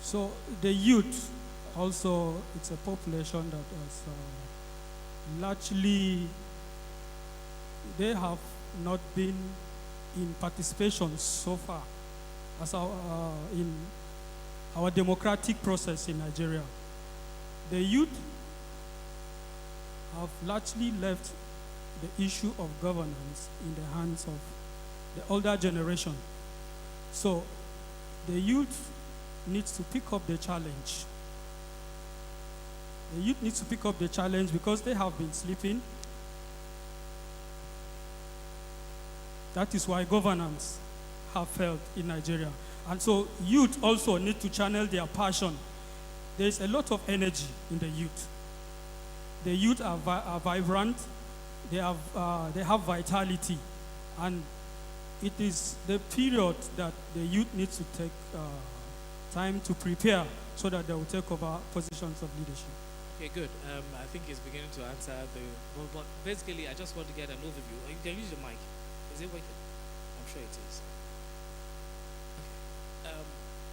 So the youth also, it's a population that is largely, they have not been in participation so far as in our democratic process in Nigeria. The youth have largely left the issue of governance in the hands of the older generation. So the youth needs to pick up the challenge. The youth needs to pick up the challenge because they have been sleeping. That is why governance have failed in Nigeria. And so youth also need to channel their passion. There is a lot of energy in the youth. The youth are vibrant, they have vitality, and it is the period that the youth needs to take time to prepare so that they will take over positions of leadership. Okay, good. I think he's beginning to answer but basically, I just want to get an overview. You can use the mic. Is it working? I'm sure it is. Okay.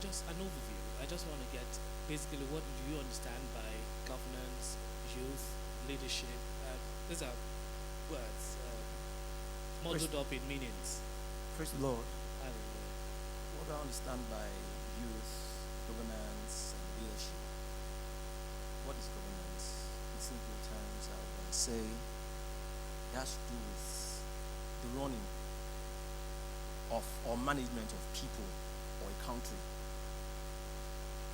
Just an overview. I just want to get basically what do you understand by governance, youth, leadership. These are words muddled up in meanings. Praise the Lord. Hallelujah. What I understand by youth, governance, and leadership. What is governance? In simple terms, I would say it has to do with the running of or management of people or a country.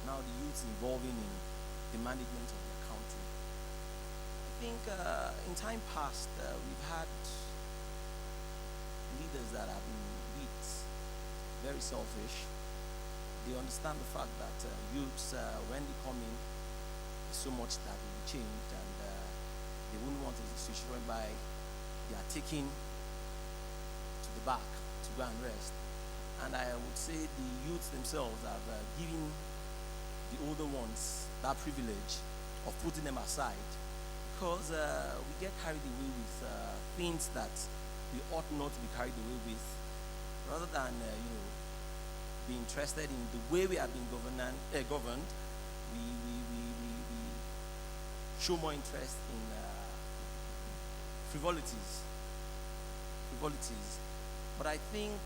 Now the youth involving in the management of their country. I think in time past we've had leaders that have been very selfish. They understand the fact that youths, when they come in, so much that will be changed, and they wouldn't want a situation whereby they are taken to the back to go and rest. And I would say the youths themselves have given the older ones that privilege of putting them aside, because we get carried away with things that we ought not to be carried away with, rather than be interested in the way we have been governed. We show more interest in frivolities. But I think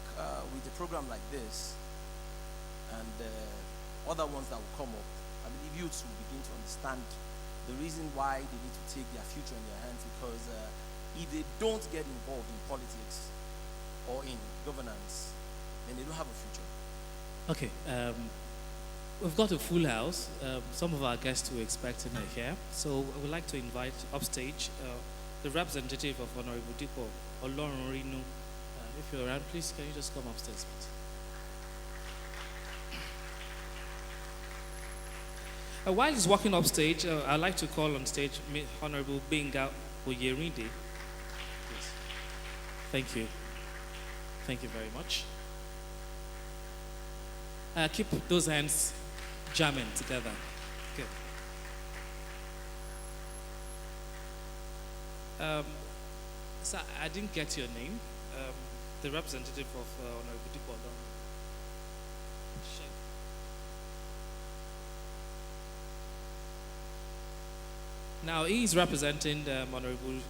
with a program like this and other ones that will come up, I believe youths will begin to understand the reason why they need to take their future in their hands, because if they don't get involved in politics or in governance, then they don't have a future. Okay, we've got a full house. Some of our guests were expecting are here. So I would like to invite upstage the representative of Honorable Dipo, Olorun Rinu. If you're around, please, can you just come upstairs, please? While he's walking upstage, I'd like to call on stage Honorable Benga Oyerinde. Please. Thank you. Thank you very much. Keep those hands jamming together. Good. So I didn't get your name. The representative of Honorable Dipo. Now he is representing Honorable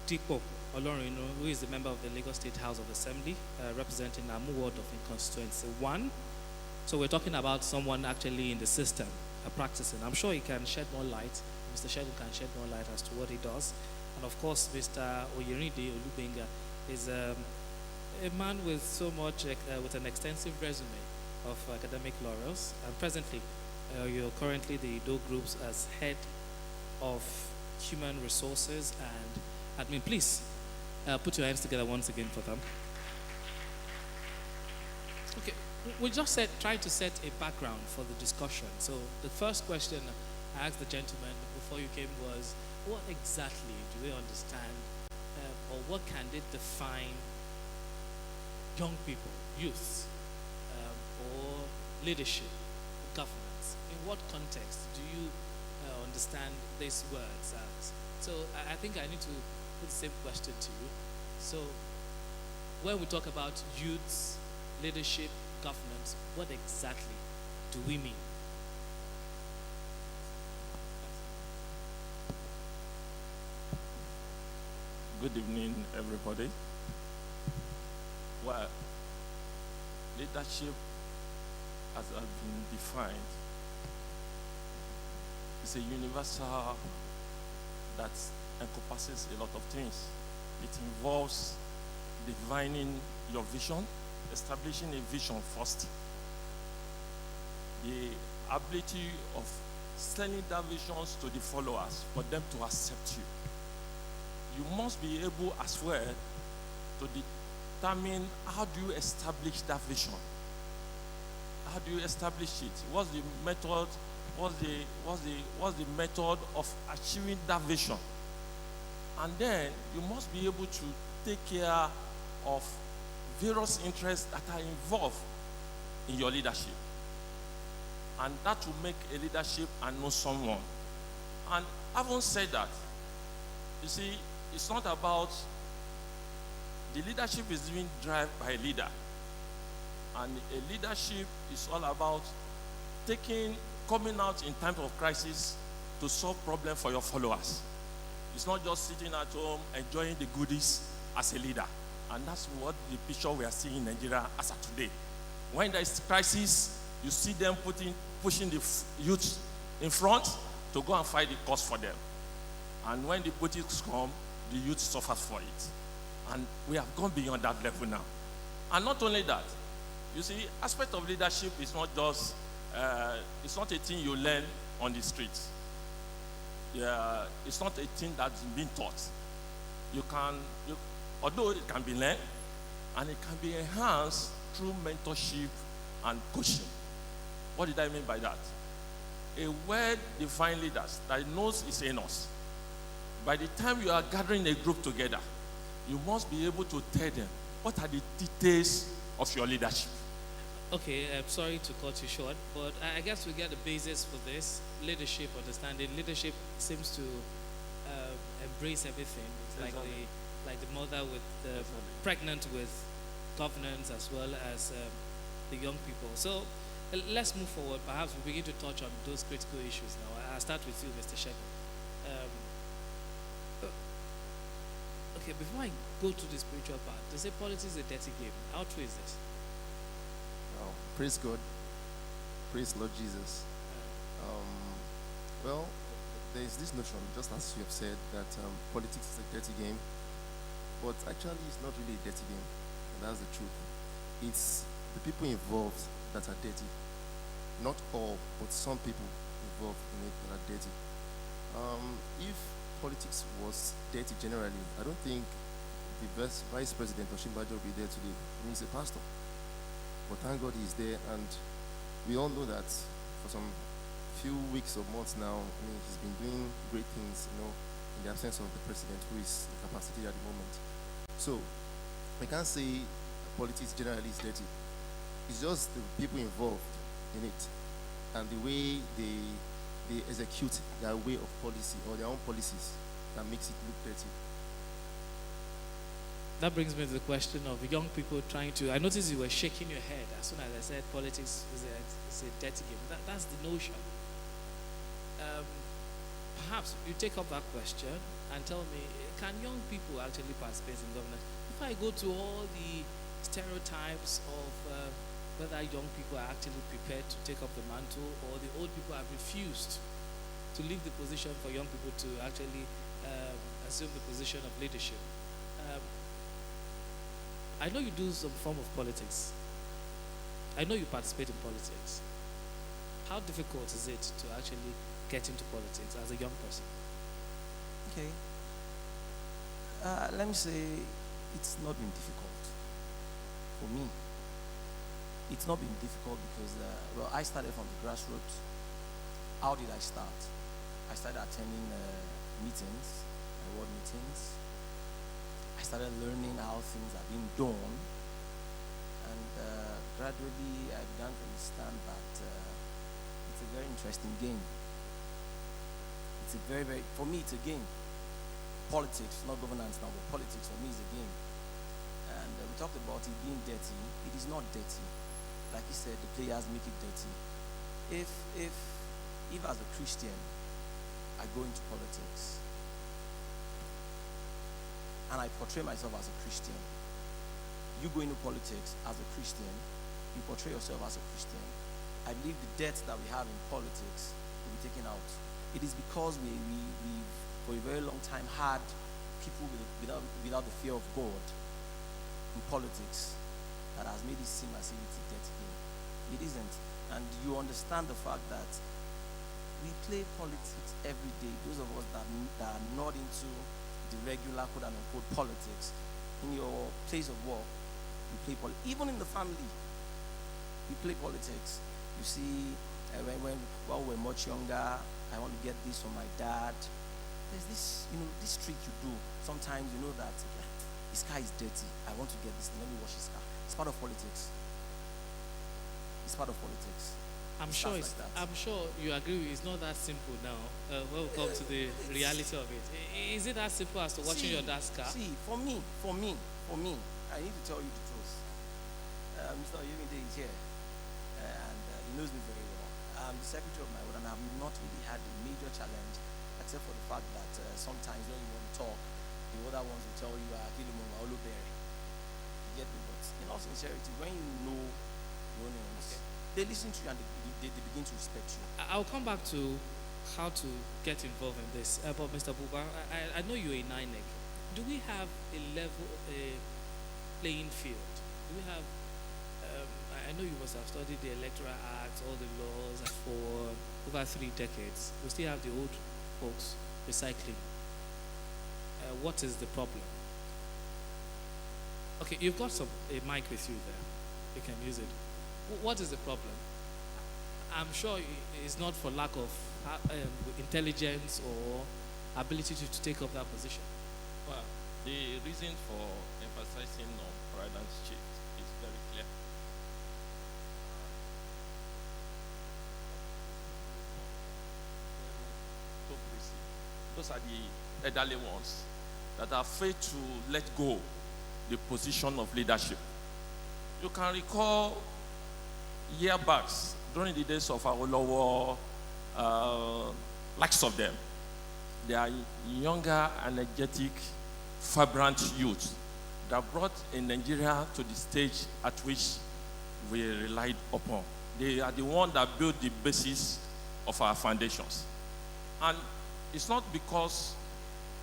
Dipo Olorun, who is a member of the Lagos State House of Assembly, representing Amu Ward of Constituency 1. So we're talking about someone actually in the system, practicing. I'm sure he can shed more light. Mr. Sheldon can shed more light as to what he does. And of course, Mr. Oyerinde Olubenga is a man with so much, with an extensive resume of academic laurels. And presently, you're currently the DO Groups as head of human resources and admin. Please put your hands together once again for them. Okay, we just try to set a background for the discussion. So the first question I asked the gentleman before you came was, what exactly do they understand or what can they define young people, youth, or leadership, governance? In what context do you understand these words as? So I think I need to put the same question to you. So when we talk about youths, leadership, governance, what exactly do do we mean? Good evening, everybody. Well, leadership, as has been defined, is a universal that encompasses a lot of things. It involves defining your vision, establishing a vision first, the ability of selling that vision to the followers for them to accept you. You must be able as well to determine how do you establish that vision. How do you establish it? What's the method? What's the method of achieving that vision? And then you must be able to take care of various interests that are involved in your leadership. And that will make a leadership and know someone. And having said that, you see, it's not about the leadership is being driven by a leader. And a leadership is all about coming out in times of crisis to solve problems for your followers. It's not just sitting at home enjoying the goodies as a leader. And that's what the picture we are seeing in Nigeria as of today. When there is crisis, you see them pushing the youth in front to go and fight the cause for them. And when the politics come, the youth suffers for it. And we have gone beyond that level now. And not only that, you see, aspect of leadership is not just, it's not a thing you learn on the streets. It's not a thing that's been taught. Although it can be learned, and it can be enhanced through mentorship and coaching. What did I mean by that? A well-defined leader that knows his enough. By the time you are gathering a group together, you must be able to tell them what are the details of your leadership. Okay, I'm sorry to cut you short, but I guess we get the basis for this. Leadership, understanding. Leadership seems to embrace everything. It's like the mother with pregnant with governance as well as the young people. So let's move forward. Perhaps we begin to touch on those critical issues now. I'll start with you, Mr. Shepherd. Okay, before I go to the spiritual part, they say politics is a dirty game. How true is this? Well, praise God. Praise Lord Jesus. Well, there is this notion, just as you have said, that politics is a dirty game. But actually, it's not really a dirty game. And that's the truth. It's the people involved that are dirty. Not all, but some people involved in it that are dirty. If politics was dirty generally, I don't think the Vice President Osinbajo will be there today. He's a pastor. But thank God he's there, and we all know that for some few weeks or months now, he's been doing great things, in the absence of the president who is incapacitated at the moment. So, we can't say politics generally is dirty. It's just the people involved in it and the way they execute their way of policy or their own policies that makes it look dirty. That brings me to the question of young people trying to. I noticed you were shaking your head as soon as I said politics is a dirty game. That's the notion. Perhaps you take up that question and tell me, can young people actually participate in governance? If I go to all the stereotypes of whether young people are actually prepared to take up the mantle or the old people have refused to leave the position for young people to actually assume the position of leadership. I know you do some form of politics. I know you participate in politics. How difficult is it to actually get into politics as a young person? Okay. Let me say it's not been difficult for me. It's not been difficult because, I started from the grassroots. How did I start? I started attending meetings, award meetings. I started learning how things are being done. And gradually, I began to understand that it's a very interesting game. It's a very, very, for me, it's a game. Politics, not governance now, but politics for me is a game. And we talked about it being dirty. It is not dirty. Like you said, the players make it dirty. if as a Christian I go into politics and I portray myself as a Christian, you go into politics as a Christian, you portray yourself as a Christian, I believe the debt that we have in politics will be taken out. It is because we for a very long time had people without the fear of God in politics that has made it seem as if it's a dirty game. It isn't. And you understand the fact that we play politics every day. Those of us that are not into the regular quote unquote politics, in your place of work, you play politics. Even in the family, we play politics. You see, while we're much younger, I want to get this from my dad. There's this, this trick you do. Sometimes you know that his car is dirty. I want to get this thing. Let me wash his car. It's part of politics. It's part of politics. I'm sure you agree with it. It's not that simple now. When we come to the reality of it, is it as simple as to watching your dad's car? See, for me, I need to tell you the truth. Mr. Oyemide is here, and he knows me very well. I'm the secretary of my ward, and I've not really had a major challenge, except for the fact that sometimes when you want to talk, the other ones will tell you, Kilimunga Olubere. You get me? But in all sincerity, when you know your names, they listen to you and they begin to respect you. I'll come back to how to get involved in this. But Mr. Buba, I know you're a NINEC. Do we have a level, a playing field? Do we have, I know you must have studied the Electoral Act, all the laws for over 3 decades. We still have the old folks recycling. What is the problem? Okay, you've got a mic with you there. You can use it. What is the problem? I'm sure it's not for lack of intelligence or ability to take up that position. Well, the reason for emphasizing on paradigm shift is very clear. Those are the elderly ones that are afraid to let go the position of leadership. You can recall year backs during the days of Awolowo, likes of them. They are younger, energetic, vibrant youth that brought in Nigeria to the stage at which we relied upon. They are the ones that built the basis of our foundations. And it's not because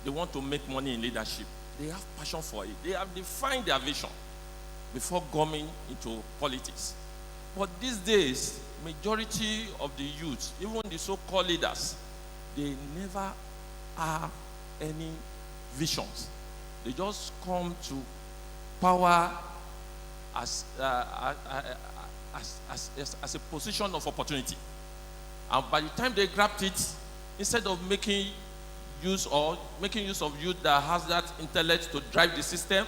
they want to make money in leadership. They have passion for it. They have defined their vision before going into politics. But these days, majority of the youth, even the so-called leaders, they never have any visions. They just come to power as a position of opportunity. And by the time they grabbed it, instead of making use of youth that has that intellect to drive the system,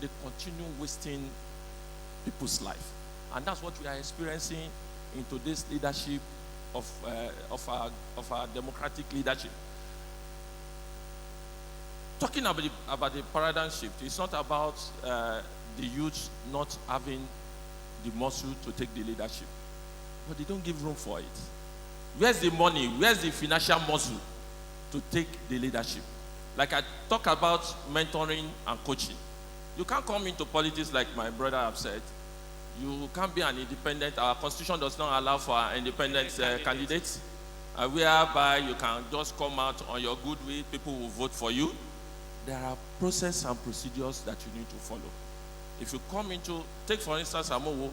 they continue wasting people's life. And that's what we are experiencing in today's leadership of our democratic leadership. Talking about the paradigm shift, it's not about the youth not having the muscle to take the leadership, but they don't give room for it. Where's the money? Where's the financial muscle to take the leadership? Like I talk about mentoring and coaching. You can't come into politics like my brother have said. You can't be an independent. Our constitution does not allow for an independent candidates, whereby you can just come out on your goodwill, people will vote for you. There are process and procedures that you need to follow. If you come into, take for instance, Amowo,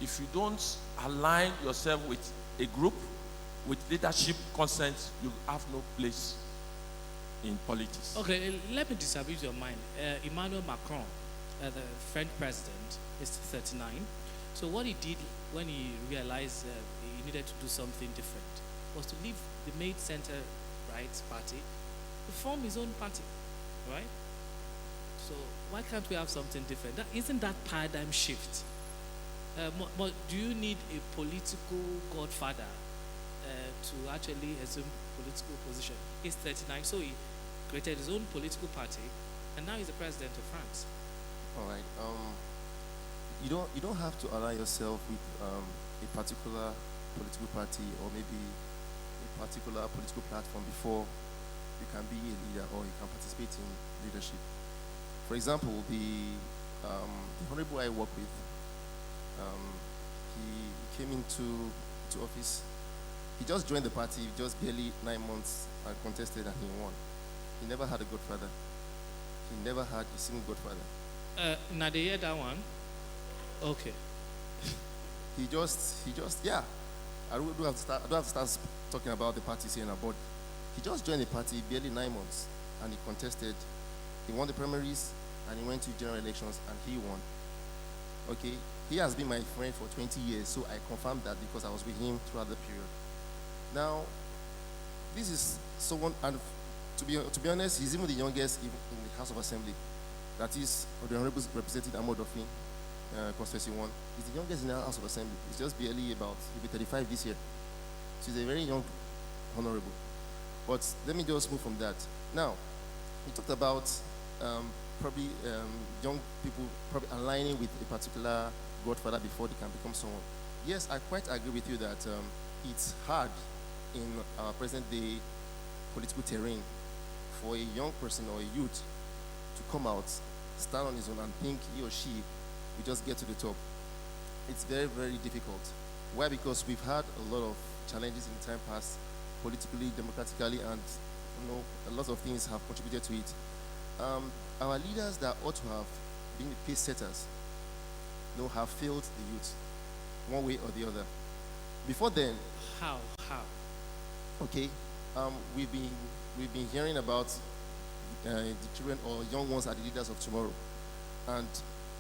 if you don't align yourself with a group, with leadership consent, you have no place in politics. Okay, let me disagree with your mind. Emmanuel Macron, the French president, is 39. So what he did when he realized he needed to do something different was to leave the Made Center Right party to form his own party, right? So why can't we have something different? Isn't that paradigm shift? Do you need a political godfather to actually assume political position? He's 39, so he created his own political party, and now he's the president of France. All right. You don't have to align yourself with a particular political party or maybe a particular political platform before you can be a leader or you can participate in leadership. For example, the honorable I work with, he came into office. He just joined the party just barely 9 months and contested and he won. He never had a godfather. He never had a single godfather. Now they hear that one. Okay. He just, yeah. I don't have to start talking about the parties here now, but he just joined the party barely 9 months and he contested. He won the primaries and he went to general elections and he won. Okay, he has been my friend for 20 years, so I confirmed that because I was with him throughout the period. Now, this is someone, and to be honest, he's even the youngest in the House of Assembly. That is, the Honorable Representative Ahmad Dofin, Constituency 1. He's the youngest in the House of Assembly. He's just barely about, he'll be 35 this year. So he's a very young honorable. But let me just move from that. Now, he talked about young people probably aligning with a particular godfather before they can become someone. Yes, I quite agree with you that it's hard in our present day political terrain for a young person or a youth to come out, stand on his own and think he or she will just get to the top. It's very, very difficult. Why? Because we've had a lot of challenges in time past, politically, democratically, and a lot of things have contributed to it. Our leaders that ought to have been the pace setters, have failed the youth, one way or the other. Before then, How? okay, we've been hearing about the children or young ones are the leaders of tomorrow, and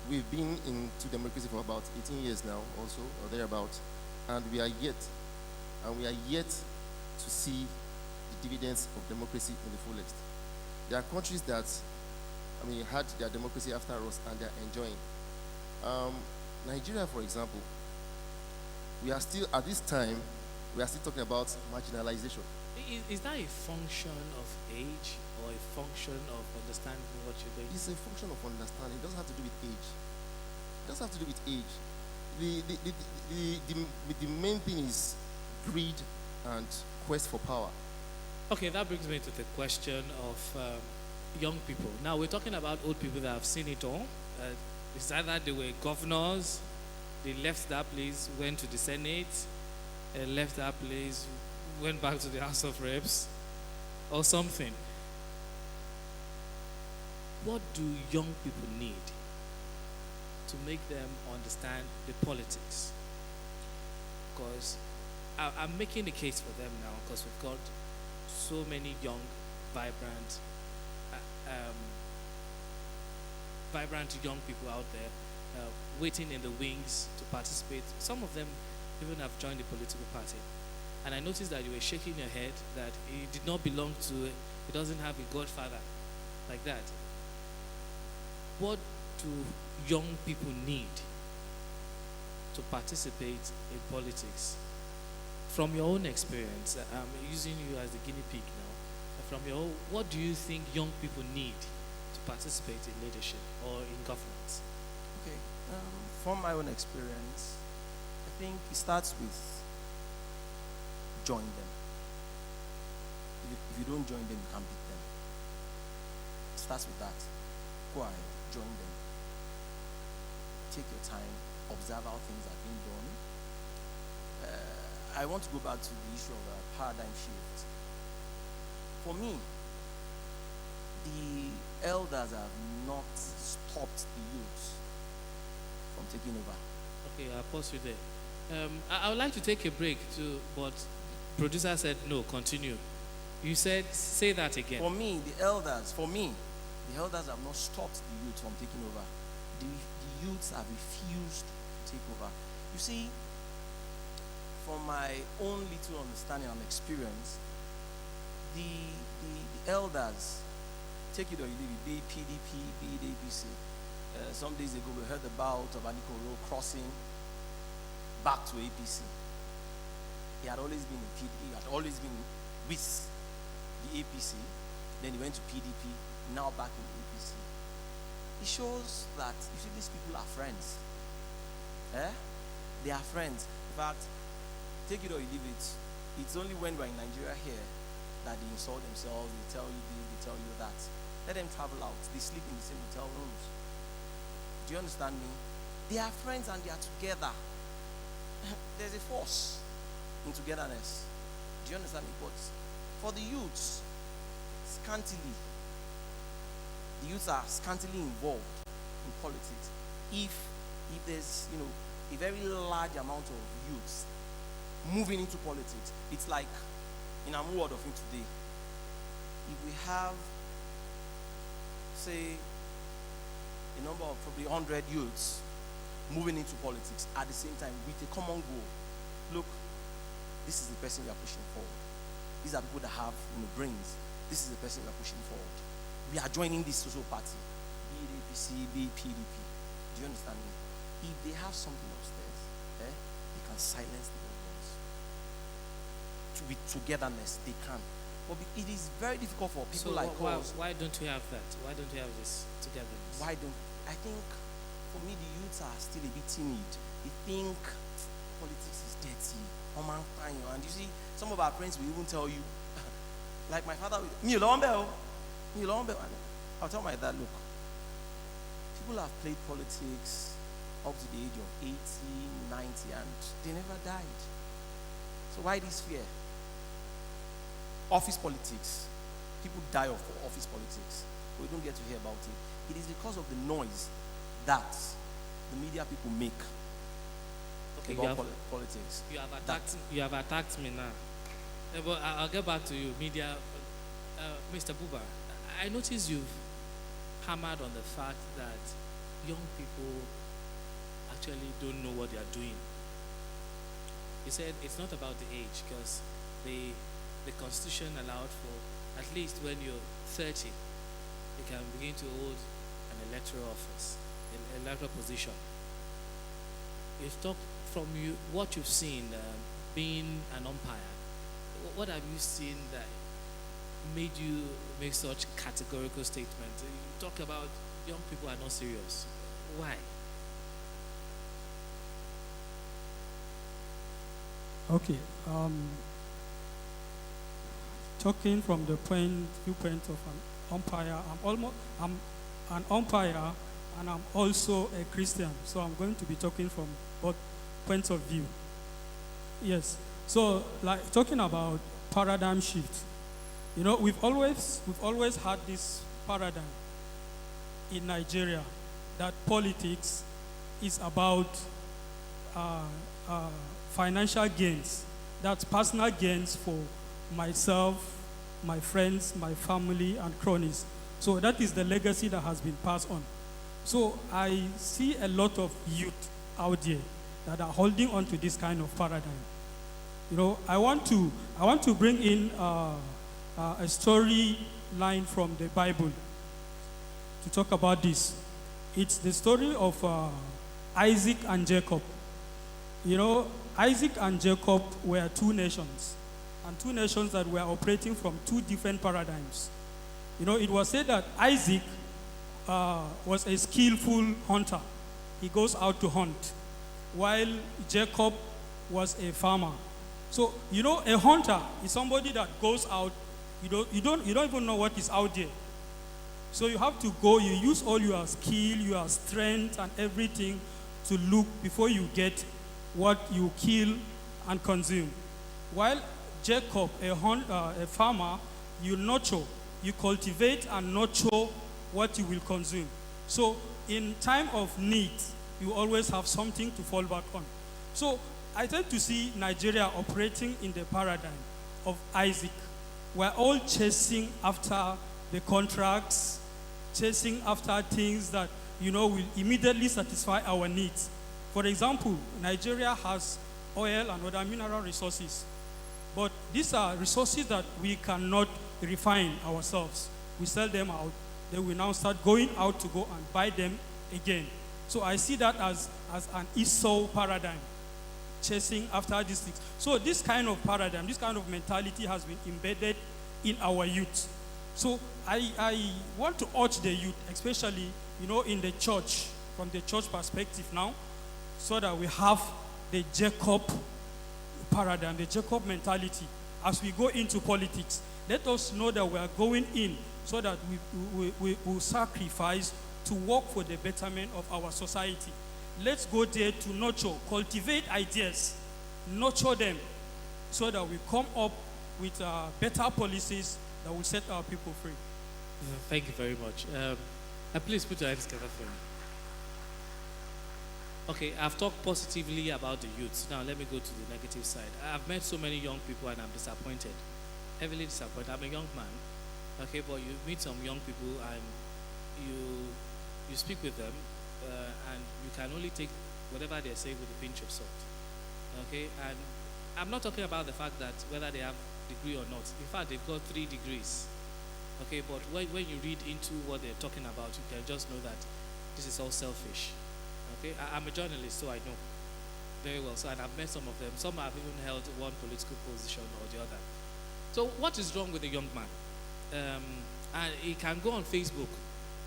we've been into democracy for about 18 years now, also or thereabout, and we are yet to see the dividends of democracy in the fullest. There are countries that, had their democracy after us and they're enjoying. Nigeria, for example, we are still, at this time, we are still talking about marginalization. Is that a function of age or a function of understanding what you're doing? It's a function of understanding. It doesn't have to do with age. It doesn't have to do with age. The main thing is greed and quest for power. Okay, that brings me to the question of young people. Now, we're talking about old people that have seen it all. It's either they were governors, they left that place, went to the Senate, left that place, went back to the House of Reps, or something. What do young people need to make them understand the politics? Because I'm making the case for them now, because we've got so many young, vibrant young people out there waiting in the wings to participate. Some of them even have joined the political party. And I noticed that you were shaking your head that he did not belong to, he doesn't have a godfather like that. What do young people need to participate in politics? From your own experience, I'm using you as the guinea pig now. From your own, what do you think young people need to participate in leadership or in governance? Okay, from my own experience, I think it starts with join them. If you don't join them, you can't beat them. It starts with that. Go ahead, join them. Take your time, observe how things are being done. I want to go back to the issue of a paradigm shift. For me, the elders have not stopped the youth from taking over. Okay, I'll pause you there. I would like to take a break too, but producer said no, continue. You said, say that again. For me, the elders have not stopped the youth from taking over. The youths have refused to take over. You see, from my own little understanding and experience, the elders, take it or you leave it, be it PDP, be it APC. Some days ago we heard about Obaniko Road crossing back to APC. He had always been in PDP, he had always been with the APC, then he went to PDP, now back in APC. It shows that, you see, these people are friends. They are friends. In fact, take it or you leave it. It's only when we're in Nigeria here that they insult themselves, they tell you this, they tell you that. Let them travel out. They sleep in the same hotel rooms. Do you understand me? They are friends and they are together. There's a force in togetherness. Do you understand me? But for the youths, scantily, the youths are scantily involved in politics. If there's, a very large amount of youths moving into politics, it's like in our world of it today. If we have, say, a number of probably 100 youths moving into politics at the same time with a common goal. Look, this is the person we are pushing forward. These are people that have brains. This is the person we are pushing forward. We are joining this social party, be it APC, be it PDP. Do you understand me? If they have something upstairs, they can silence the other ones. With togetherness, they can. But it is very difficult for people like us. Why don't we have that? Why don't we have this togetherness? I think for me the youths are still a bit timid. They think politics is dirty. And you see, some of our friends will even tell you, like my father, I'll tell my dad, look, people have played politics up to the age of 80, 90, and they never died. So why this fear? Office politics. People die of office politics. We don't get to hear about it. It is because of the noise that the media people make about politics. You have attacked me now. But I'll get back to you, media. Mr. Buba, I notice you've hammered on the fact that young people actually don't know what they are doing. You said it's not about the age, because the Constitution allowed for at least when you're 30, you can begin to hold an electoral office, an electoral position. You've talked from what you've seen, being an umpire. What have you seen that made you make such categorical statements? You talk about young people are not serious. Why? Okay. Talking from the viewpoint of an umpire, I'm an umpire and I'm also a Christian. So I'm going to be talking from both points of view. Yes. So, like talking about paradigm shift, we've always had this paradigm in Nigeria that politics is about financial gains. That's personal gains for myself, my friends, my family, and cronies. So that is the legacy that has been passed on. So I see a lot of youth out there that are holding on to this kind of paradigm. I want to bring in a story line from the Bible to talk about this. It's the story of Isaac and Jacob. Isaac and Jacob were two nations, and two nations that were operating from two different paradigms. It was said that Isaac was a skillful hunter. He goes out to hunt, while Jacob was a farmer. So, a hunter is somebody that goes out, you don't even know what is out there. So you have to go, you use all your skill, your strength and everything to look before you get what you kill and consume. While Jacob, a farmer, you nurture, you cultivate and nurture what you will consume. So in time of need, you always have something to fall back on. So I tend to see Nigeria operating in the paradigm of Isaac. We're all chasing after the contracts, chasing after things that, will immediately satisfy our needs. For example, Nigeria has oil and other mineral resources. But these are resources that we cannot refine ourselves. We sell them out. Then we now start going out to go and buy them again. So I see that as an Esau paradigm, chasing after these things. So this kind of paradigm, this kind of mentality has been embedded in our youth. So I want to urge the youth, especially, in the church, from the church perspective now, so that we have the Jacob paradigm, the Jacob mentality, as we go into politics. Let us know that we are going in so that we will sacrifice to work for the betterment of our society. Let's go there to nurture, cultivate ideas, nurture them, so that we come up with better policies that will set our people free. Thank you very much. Please put your hands together for me. Okay, I've talked positively about the youth. Now let me go to the negative side. I've met so many young people and I'm disappointed, heavily disappointed. I'm a young man, okay, but you meet some young people and you speak with them, and you can only take whatever they say with a pinch of salt, okay? And I'm not talking about the fact that whether they have degree or not. In fact, they've got 3 degrees, okay? But when you read into what they're talking about, you can just know that this is all selfish, okay? I'm a journalist, so I know very well. So, and I've met some of them. Some have even held one political position or the other. So what is wrong with a young man? And he can go on Facebook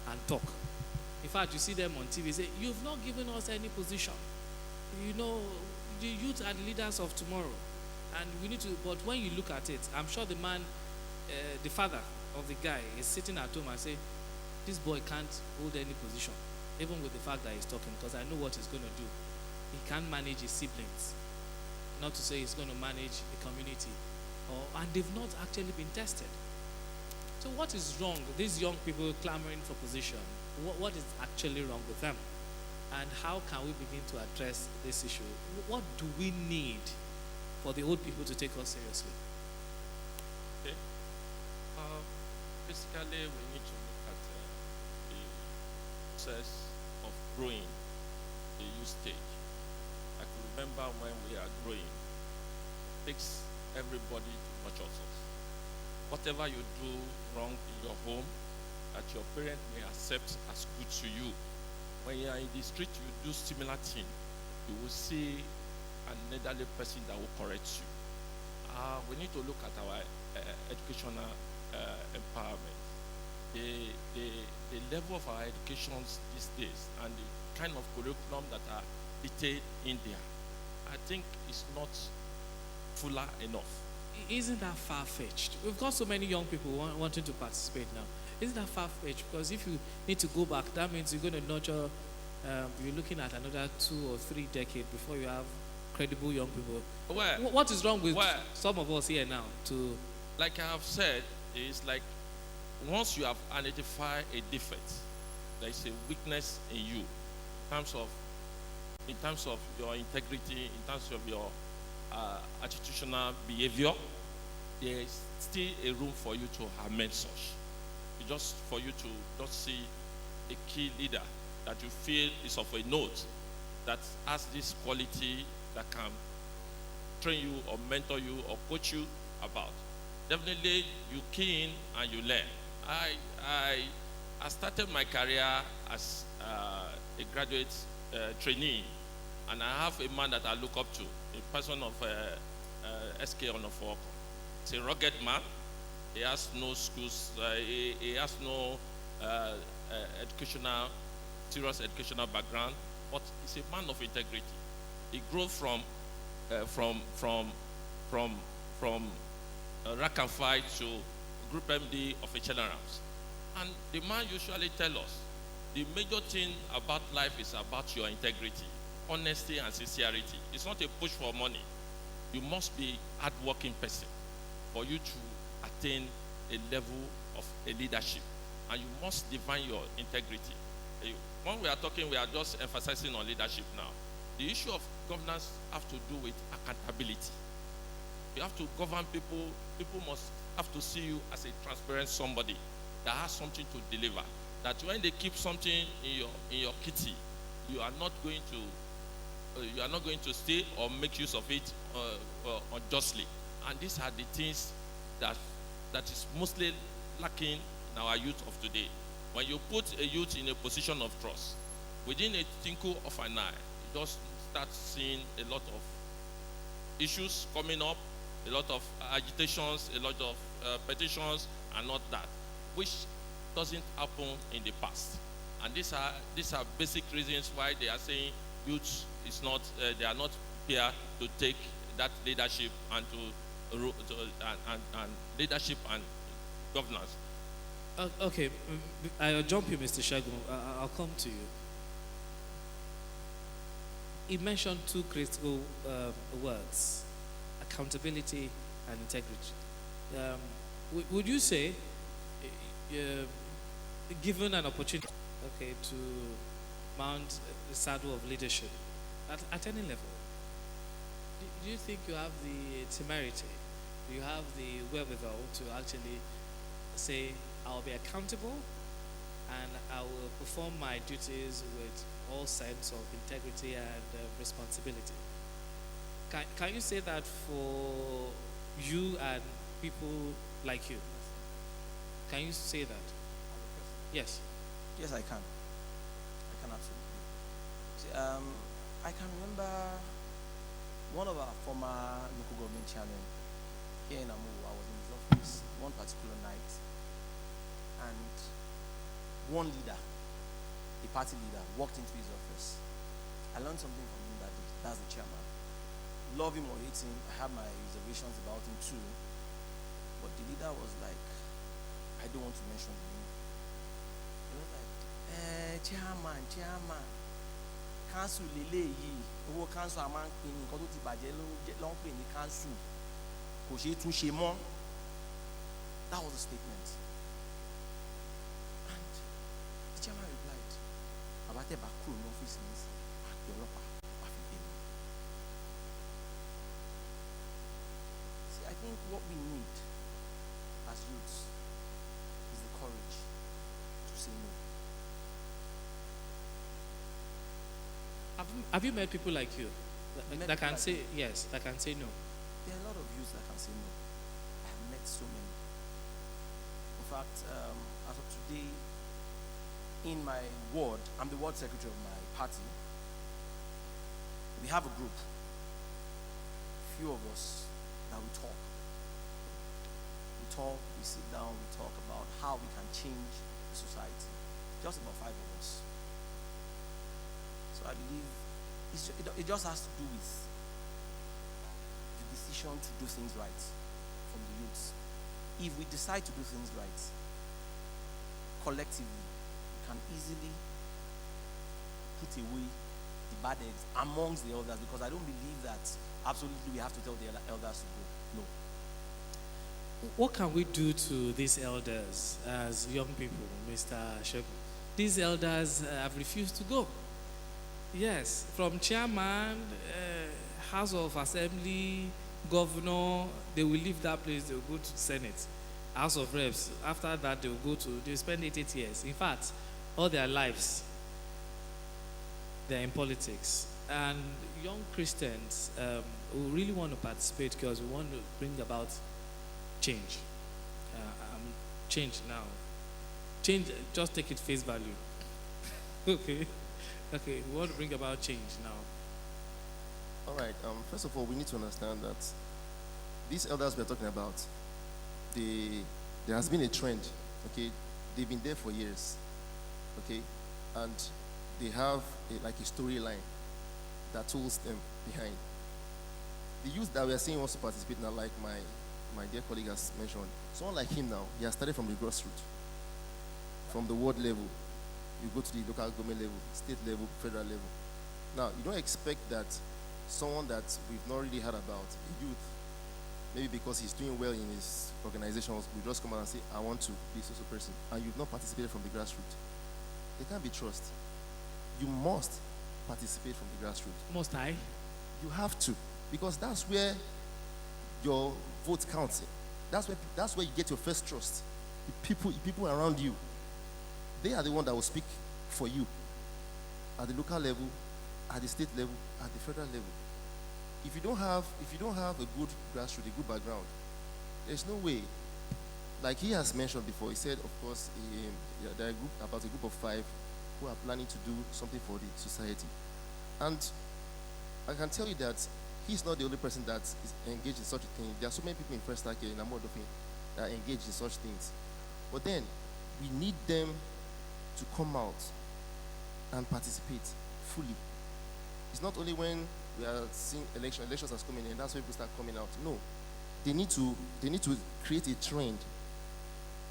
and talk. In fact, you see them on TV say, "You've not given us any position. You know, the youth are the leaders of tomorrow." And we need to, but when you look at it, I'm sure the man, the father of the guy is sitting at home and say, "This boy can't hold any position," even with the fact that he's talking, because I know what he's going to do. He can't manage his siblings. Not to say he's going to manage the community. And they've not actually been tested. So what is wrong with these young people clamoring for position? What is actually wrong with them? And how can we begin to address this issue? What do we need for the old people to take us seriously? Okay. Basically, we need to look at the process of growing the youth stage. I can remember when we are growing, it takes everybody to nurture us. Whatever you do wrong in your home, that your parent may accept as good to you, when you are in the street, you do similar thing, you will see an elderly person that will correct you. We need to look at our educational empowerment. The level of our educations these days and the kind of curriculum that are detailed in there, I think is not fuller enough. Isn't that far-fetched? We've got so many young people wanting to participate now. Isn't that far-fetched? Because if you need to go back, that means you're going to nurture, you're looking at another 2 or 3 decades before you have credible young people. What is wrong with some of us here now? Like I have said, it's like once you have identified a defect, there is a weakness in you in terms of your integrity, in terms of your attitudinal behavior, there is still a room for you to amend such. Just for you to not see a key leader that you feel is of a note that has this quality that can train you or mentor you or coach you about. Definitely you key in and you learn. I started my career as a graduate trainee, and I have a man that I look up to, a person of SK Onofok. He's a rugged man. He has no schools. He has no serious educational background, but he's a man of integrity. He grew from rank and file to Group MD of HL Rams. And the man usually tells us the major thing about life is about your integrity, honesty, and sincerity. It's not a push for money. You must be a hardworking person for you to attain a level of a leadership, and you must define your integrity. When we are talking, we are just emphasizing on leadership now. The issue of governance has to do with accountability. You have to govern people. People must have to see you as a transparent somebody that has something to deliver. That when they keep something in your kitty, you are not going to steal or make use of it unjustly. And these are the things that is mostly lacking in our youth of today. When you put a youth in a position of trust, within a twinkle of an eye, you just start seeing a lot of issues coming up, a lot of agitations, a lot of petitions, and not that, which doesn't happen in the past. And these are basic reasons why they are saying youth is not, they are not prepared to take that leadership and and leadership and governance. Okay, I'll jump you, Mr. Shagun. I'll come to you. He mentioned two critical words: accountability and integrity. Would you say, given an opportunity, okay, to mount the saddle of leadership at any level, do you think you have the temerity, do you have the wherewithal to actually say, I'll be accountable and I will perform my duties with all sense of integrity and responsibility? Can you say that for you and people like you? Can you say that? Yes. Yes, I can. I can absolutely. See, I can remember one of our former local government chairmen here in Amu. I was in his office one particular night, and one leader, a party leader, walked into his office. I learned something from him that day. That's the chairman. Love him or hate him, I have my reservations about him too. But the leader was like, I don't want to mention the name. He was like, chairman, council lele yìí, owó council a máa ń pín ní nǹkan tó ti bàjẹ́ ló ń pè ní council. Kò ṣeé tún ṣe mọ́. That was the statement. And the chairman replied, bàbá tẹ́ bá kúrò ní ọ́fíìsì ní sí, àpè ọlọ́pàá, wà fi gbé mi. See, I think what we need as youths is the courage to say no. Have you met people like you Met that can people like say me? yes, that can say no? There are a lot of youths that can say no. I have met so many. In fact, as of today, in my ward, I'm the ward secretary of my party. We have a group, few of us, that we talk. We sit down, we talk about how we can change the society. Just about 5 of us. So I believe it just has to do with the decision to do things right from the youths. If we decide to do things right, collectively, we can easily put away the bad eggs amongst the elders, because I don't believe that absolutely we have to tell the elders to go. No. What can we do to these elders as young people, Mr. Sheku? These elders have refused to go. Yes, from chairman, House of Assembly, governor, they will leave that place, they will go to the Senate, House of Reps. After that, they will spend 8 years. In fact, all their lives, they're in politics. And young Christians who really want to participate because we want to bring about change. Change now. Change, just take it face value. Okay. Okay, we want to bring about change now. All right. First of all, we need to understand that these elders we're talking about, there has been a trend. Okay, they've been there for years. Okay, and they have like a storyline that tools them behind. The youth that we are seeing also participate now, like my dear colleague has mentioned, someone like him now, he has started from the grassroots, from the ward level. You go to the local government level, state level, federal level. Now, you don't expect that someone that we've not really heard about, a youth, maybe because he's doing well in his organization, will just come out and say, I want to be a social person, and you've not participated from the grassroots. They can't be trusted. You must participate from the grassroots. Must I? You have to, because that's where your vote counts. That's where you get your first trust. The people around you, they are the one that will speak for you at the local level, at the state level, at the federal level. If you don't have a good grassroots, a good background, there's no way. Like he has mentioned before, he said, of course, there are about a group of 5 who are planning to do something for the society. And I can tell you that he's not the only person that is engaged in such a thing. There are so many people in FESTAC in Amodofin that are engaged in such things. But then, we need them to come out and participate fully. It's not only when we are seeing elections are coming in, that's why people start coming out. No, they need to create a trend.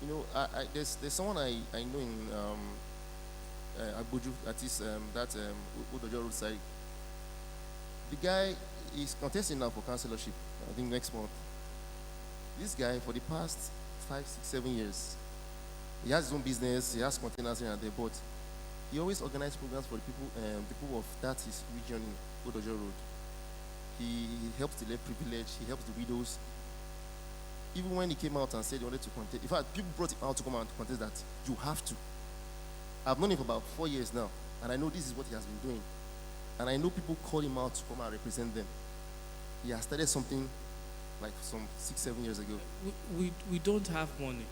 You know, there's someone I know in Abuja, that is Udojo roadside. The guy is contesting now for councillorship, I think next month. This guy, for the past 5, 6, 7 years, he has his own business, he has containers here and there, but he always organized programs for the people of that his region in Udojo Road. He helps the less privileged, he helps the widows. Even when he came out and said he wanted to contest, in fact, people brought him out to come out and contest that you have to. I've known him for about 4 years now, and I know this is what he has been doing. And I know people call him out to come and represent them. He has started something like some 6, 7 years ago. We don't have money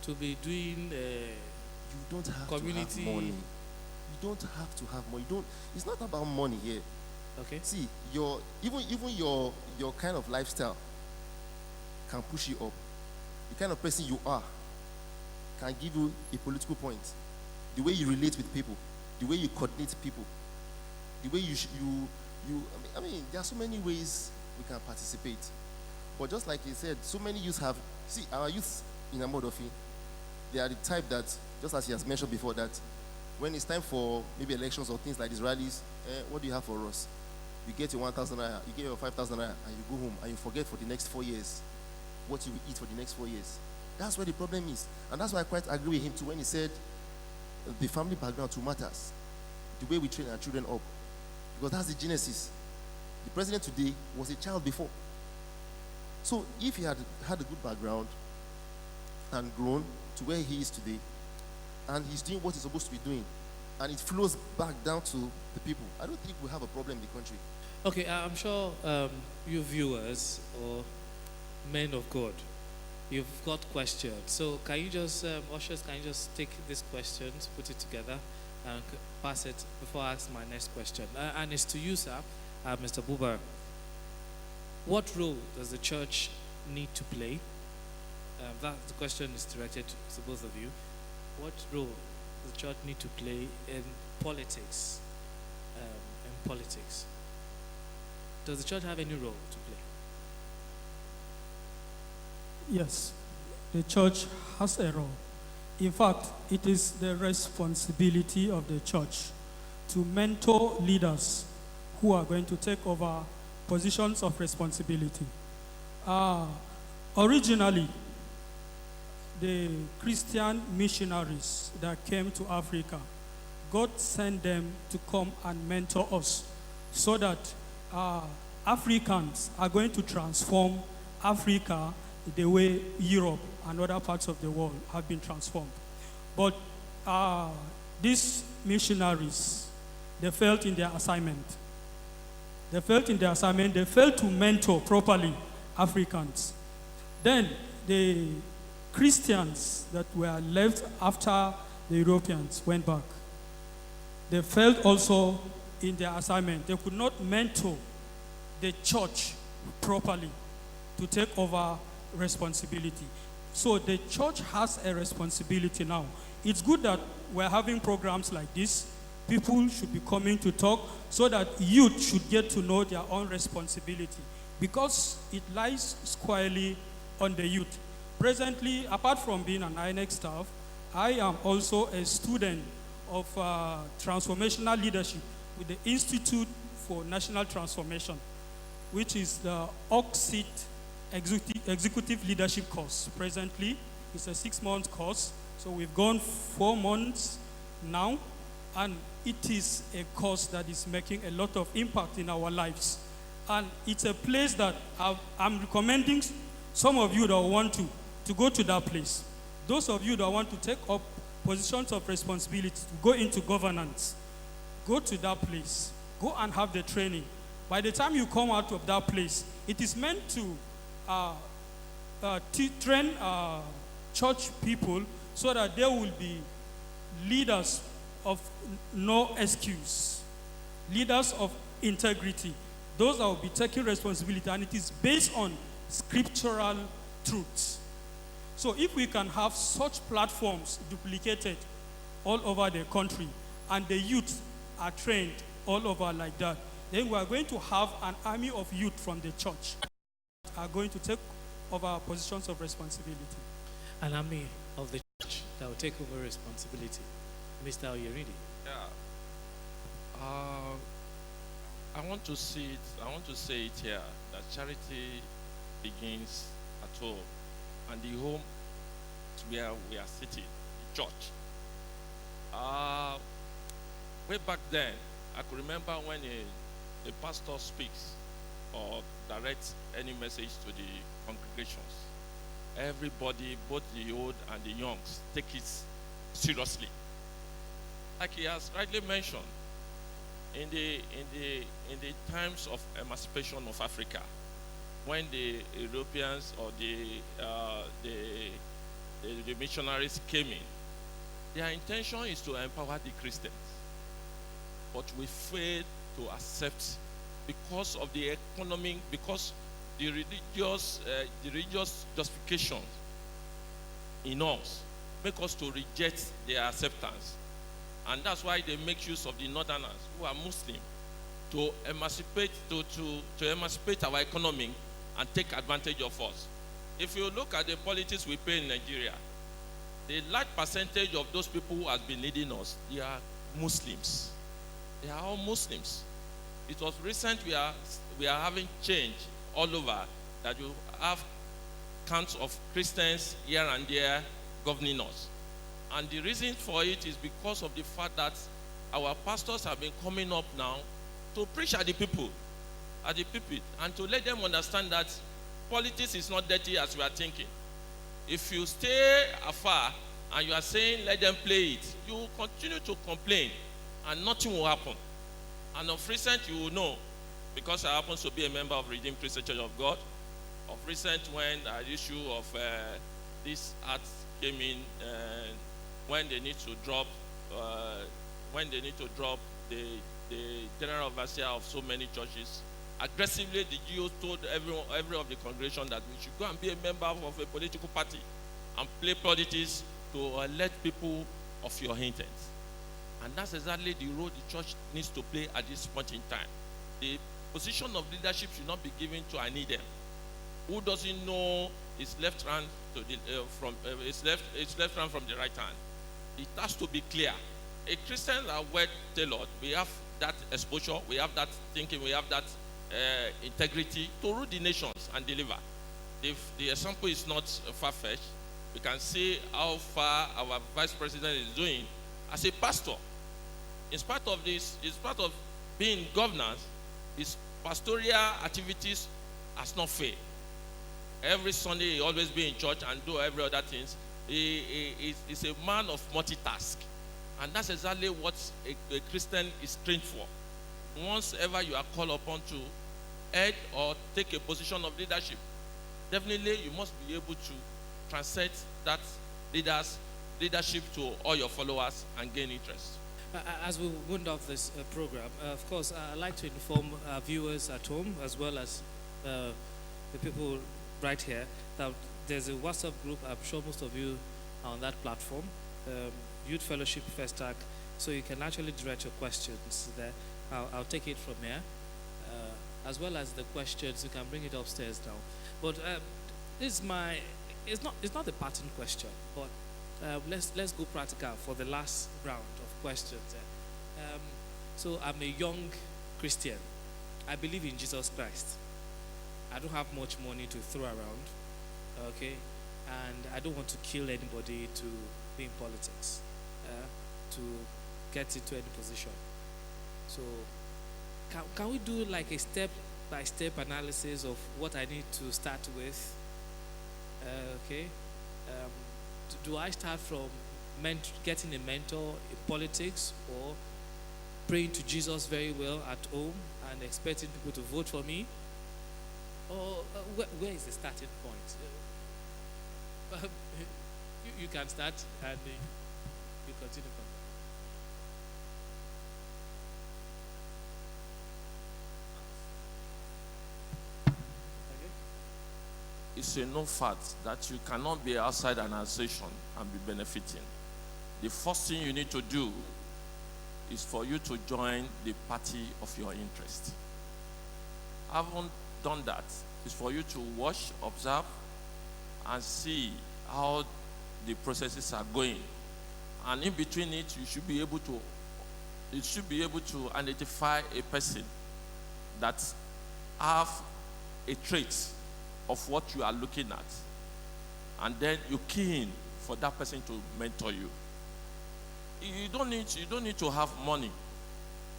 to be doing You don't have community. to have money. You don't have to have money. It's not about money here. Okay. See, even your kind of lifestyle can push you up. The kind of person you are can give you a political point. The way you relate with people, the way you coordinate people, the way I mean, there are so many ways we can participate. But just like he said, so many youths our youth in Amodofi, they are the type that, just as he has mentioned before, that when it's time for maybe elections or things like these rallies, what do you have for us? You get your 1,000 naira, you get your 5,000 naira, and you go home and you forget for the next 4 years what you will eat for the next 4 years. That's where the problem is. And that's why I quite agree with him too when he said the family background too matters. The way we train our children up. Because that's the genesis. The president today was a child before. So if he had a good background and grown to where he is today, and he's doing what he's supposed to be doing, and it flows back down to the people, I don't think we have a problem in the country. Okay, I'm sure you viewers or men of God, you've got questions. So can you just, ushers, can you just take these questions, put it together, and pass it before I ask my next question? And it's to you, sir, Mr. Buba. What role does the church need to play? The question is directed to both of you. What role does the church need to play in politics? Does the church have any role to play? Yes, the church has a role. In fact, it is the responsibility of the church to mentor leaders who are going to take over positions of responsibility. Originally, the Christian missionaries that came to Africa, God sent them to come and mentor us so that Africans are going to transform Africa the way Europe and other parts of the world have been transformed. But these missionaries, they failed in their assignment. They failed to mentor properly Africans. Then the Christians that were left after the Europeans went back. They failed also in their assignment. They could not mentor the church properly to take over responsibility. So the church has a responsibility now. It's good that we're having programs like this. People should be coming to talk so that youth should get to know their own responsibility, because it lies squarely on the youth. Presently, apart from being an INEC staff, I am also a student of transformational leadership with the Institute for National Transformation, which is the OXIT Executive Leadership course. Presently, it's a 6-month course. So we've gone 4 months now, and it is a course that is making a lot of impact in our lives. And it's a place that I'm recommending some of you that want to go to that place. Those of you that want to take up positions of responsibility, to go into governance, go to that place. Go and have the training. By the time you come out of that place, it is meant to train church people so that they will be leaders of no excuse, leaders of integrity, those that will be taking responsibility, and it is based on scriptural truths. So if we can have such platforms duplicated all over the country, and the youth are trained all over like that, then we are going to have an army of youth from the church are going to take over positions of responsibility. An army of the church that will take over responsibility. Mr. Oyeridi. Yeah. I want to say it here that charity begins at home, and the home is where we are sitting, the church. Way back then, I could remember when a pastor speaks or directs any message to the congregations, everybody, both the old and the young, take it seriously. Like he has rightly mentioned, in the times of emancipation of Africa, when the Europeans or the missionaries came in, their intention is to empower the Christians, but we failed to accept because of the economic, because the religious justification in us make us to reject their acceptance. And that's why they make use of the northerners who are Muslim to emancipate our economy and take advantage of us. If you look at the politics we pay in Nigeria, the large percentage of those people who have been leading us, they are Muslims. They are all Muslims. It was recent we are having change all over, that you have counts of Christians here and there governing us. And the reason for it is because of the fact that our pastors have been coming up now to preach at the people, at the pulpit, and to let them understand that politics is not dirty as we are thinking. If you stay afar and you are saying let them play it, you will continue to complain and nothing will happen. And of recent, you will know, because I happen to be a member of Redeemed Christian Church of God, of recent when the issue of this act came in, when they need to drop the general overseer of so many churches, aggressively the GO told every of the congregation that we should go and be a member of a political party and play politics to elect people of your intent. And that's exactly the role the church needs to play at this point in time. The position of leadership should not be given to an idiot who doesn't know his left hand his left hand from the right hand. It has to be clear. A Christian are well tailored. We have that exposure, we have that thinking, we have that integrity to rule the nations and deliver. If the example is not far-fetched, we can see how far our vice president is doing as a pastor. In spite of this, in spite of being governors, his pastoral activities has not failed. Every Sunday he always be in church and do every other things. He is a man of multitask. And that's exactly what a Christian is trained for. Once ever you are called upon to head or take a position of leadership, definitely you must be able to translate that leadership to all your followers and gain interest. As we wound off this program, of course, I'd like to inform our viewers at home as well as the people right here that there's a WhatsApp group. I'm sure most of you are on that platform, Youth Fellowship FESTAC, so you can actually direct your questions there. I'll take it from here, as well as the questions. You can bring it upstairs now. But it's not the pattern question, but let's go practical for the last round of questions. So I'm a young Christian. I believe in Jesus Christ. I don't have much money to throw around, okay? And I don't want to kill anybody to be in politics, to get into any position. So can we do like a step-by-step analysis of what I need to start with? Okay. Do I start from getting a mentor in politics, or praying to Jesus very well at home and expecting people to vote for me? Or where is the starting point? You can start and you continue from there. It's a known fact that you cannot be outside an association and be benefiting. The first thing you need to do is for you to join the party of your interest. Having done that, it's for you to watch, observe, and see how the processes are going. And in between it, you should be able to identify a person that have a trait of what you are looking at. And then you key in for that person to mentor you. You don't need to have money.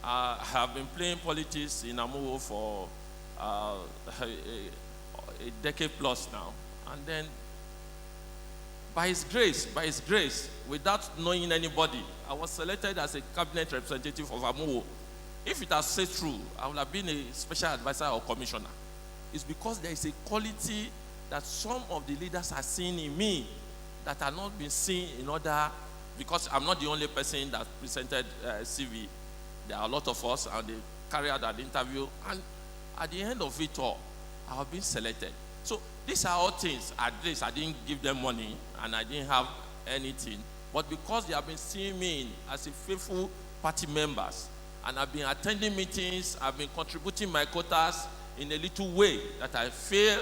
I have been playing politics in Amuwo for a decade plus now. And then by his grace, without knowing anybody, I was selected as a cabinet representative of Amuwo. If it has stayed true, I would have been a special advisor or commissioner. It's because there is a quality that some of the leaders are seeing in me that are not been seen in other, because I'm not the only person that presented CV. There are a lot of us, and they carry out an interview, and at the end of it all, I have been selected. So these are all things. At least I didn't give them money, and I didn't have anything. But because they have been seeing me as a faithful party members, and I've been attending meetings, I've been contributing my quotas in a little way that I feel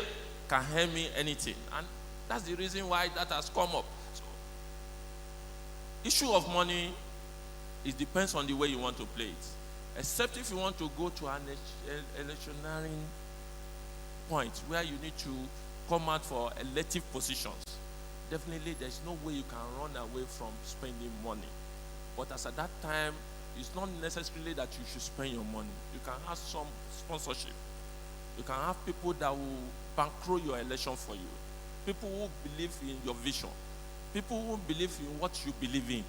can help me anything. And that's the reason why that has come up. So, issue of money, it depends on the way you want to play it. Except if you want to go to an electioneering point where you need to come out for elective positions. Definitely there's no way you can run away from spending money. But as at that time, it's not necessarily that you should spend your money. You can have some sponsorship. You can have people that will bankroll your election for you. People who believe in your vision. People who believe in what you believe in.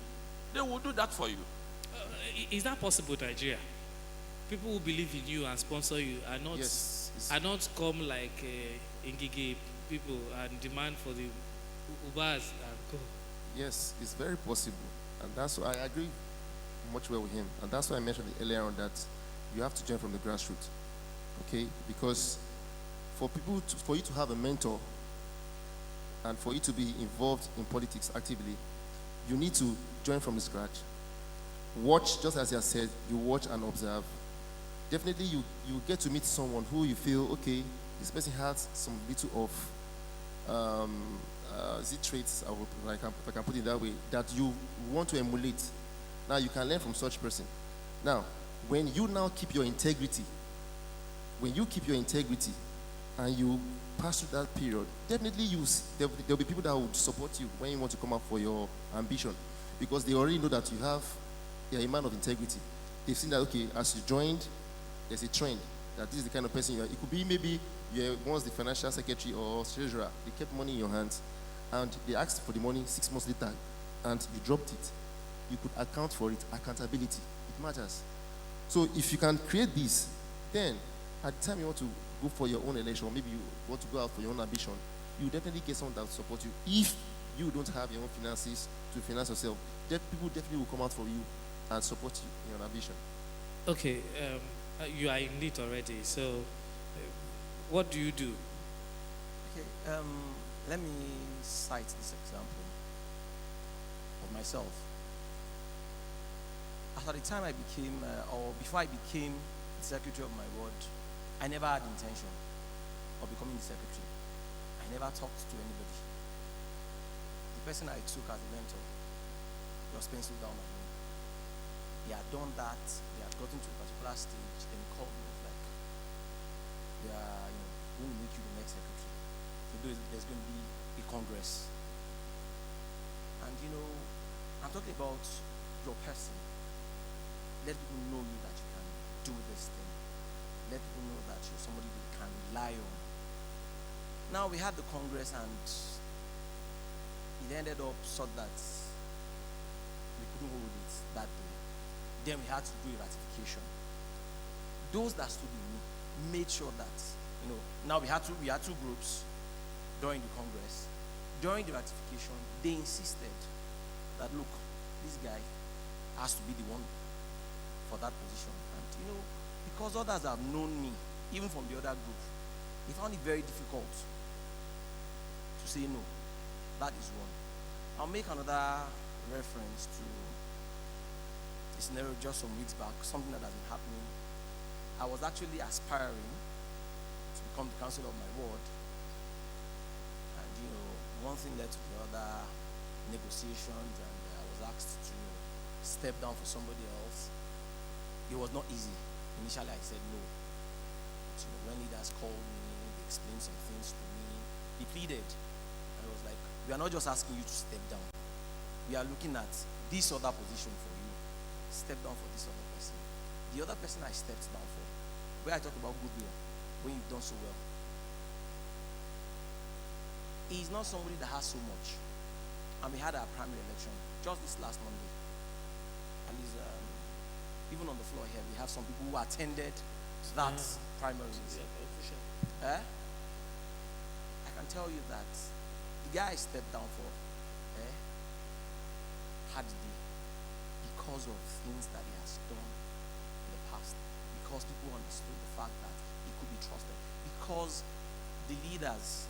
They will do that for you. Is that possible in Nigeria? People who believe in you and sponsor you are not come like Ngige people and demand for the Ubers and go. Yes, it's very possible. And that's why I agree much well with him. And that's why I mentioned earlier on that you have to join from the grassroots. Okay? Because for you to have a mentor and for you to be involved in politics actively, you need to join from the scratch. Watch, just as I said, you watch and observe. Definitely you get to meet someone who you feel, okay, this person has some little of traits, if I can put it that way, that you want to emulate. Now you can learn from such person. Now, when you now keep your integrity, and you pass through that period, definitely there'll be people that will support you when you want to come up for your ambition, because they already know that you're a man of integrity. They've seen that, okay, as you joined, there's a trend that this is the kind of person you are. It could be maybe you're once the financial secretary or treasurer. They kept money in your hands, and they asked for the money 6 months later, and you dropped it. You could account for it. Accountability, it matters. So if you can create this, then at the time you want to go for your own election, or maybe you want to go out for your own ambition, you definitely get someone that will support you. If you don't have your own finances to finance yourself, people definitely will come out for you and support you in your ambition. Okay, you are in it already, so what do you do? Okay, let me cite this example of myself. At the time I became, or before I became the secretary of my ward, I never had intention of becoming the secretary. I never talked to anybody. The person I took as a mentor was penciled down at me. He had done that, they had gotten to a particular stage, then he called me, like, we are going to make you the next secretary. So there's going to be a congress. And I'm talking about your person. Let people know you that you can do this thing. Let people know that you're somebody they can rely on. Now we had the congress, and it ended up so that we couldn't hold it that day. Then we had to do a ratification. Those that stood with me made sure that, now we had two groups during the congress. During the ratification, they insisted that, look, this guy has to be the one for that position. And because others have known me, even from the other group, they found it very difficult to say no. That is one. I'll make another reference to a scenario just some weeks back, something that has been happening. I was actually aspiring to become the councillor of my ward, and one thing led to the other, negotiations, and I was asked to step down for somebody else. It was not easy. Initially, I said no. But, when leaders called me, they explained some things to me. They pleaded. I was like, we are not just asking you to step down. We are looking at this other position for you. Step down for this other person. The other person I stepped down for, where I talk about goodwill, when you've done so well, he is not somebody that has so much. And we had our primary election just this last Monday. And he's, even on the floor here, we have some people who attended that primaries. I can tell you that the guy I stepped down for had the day because of things that he has done in the past. Because people understood the fact that he could be trusted. Because the leaders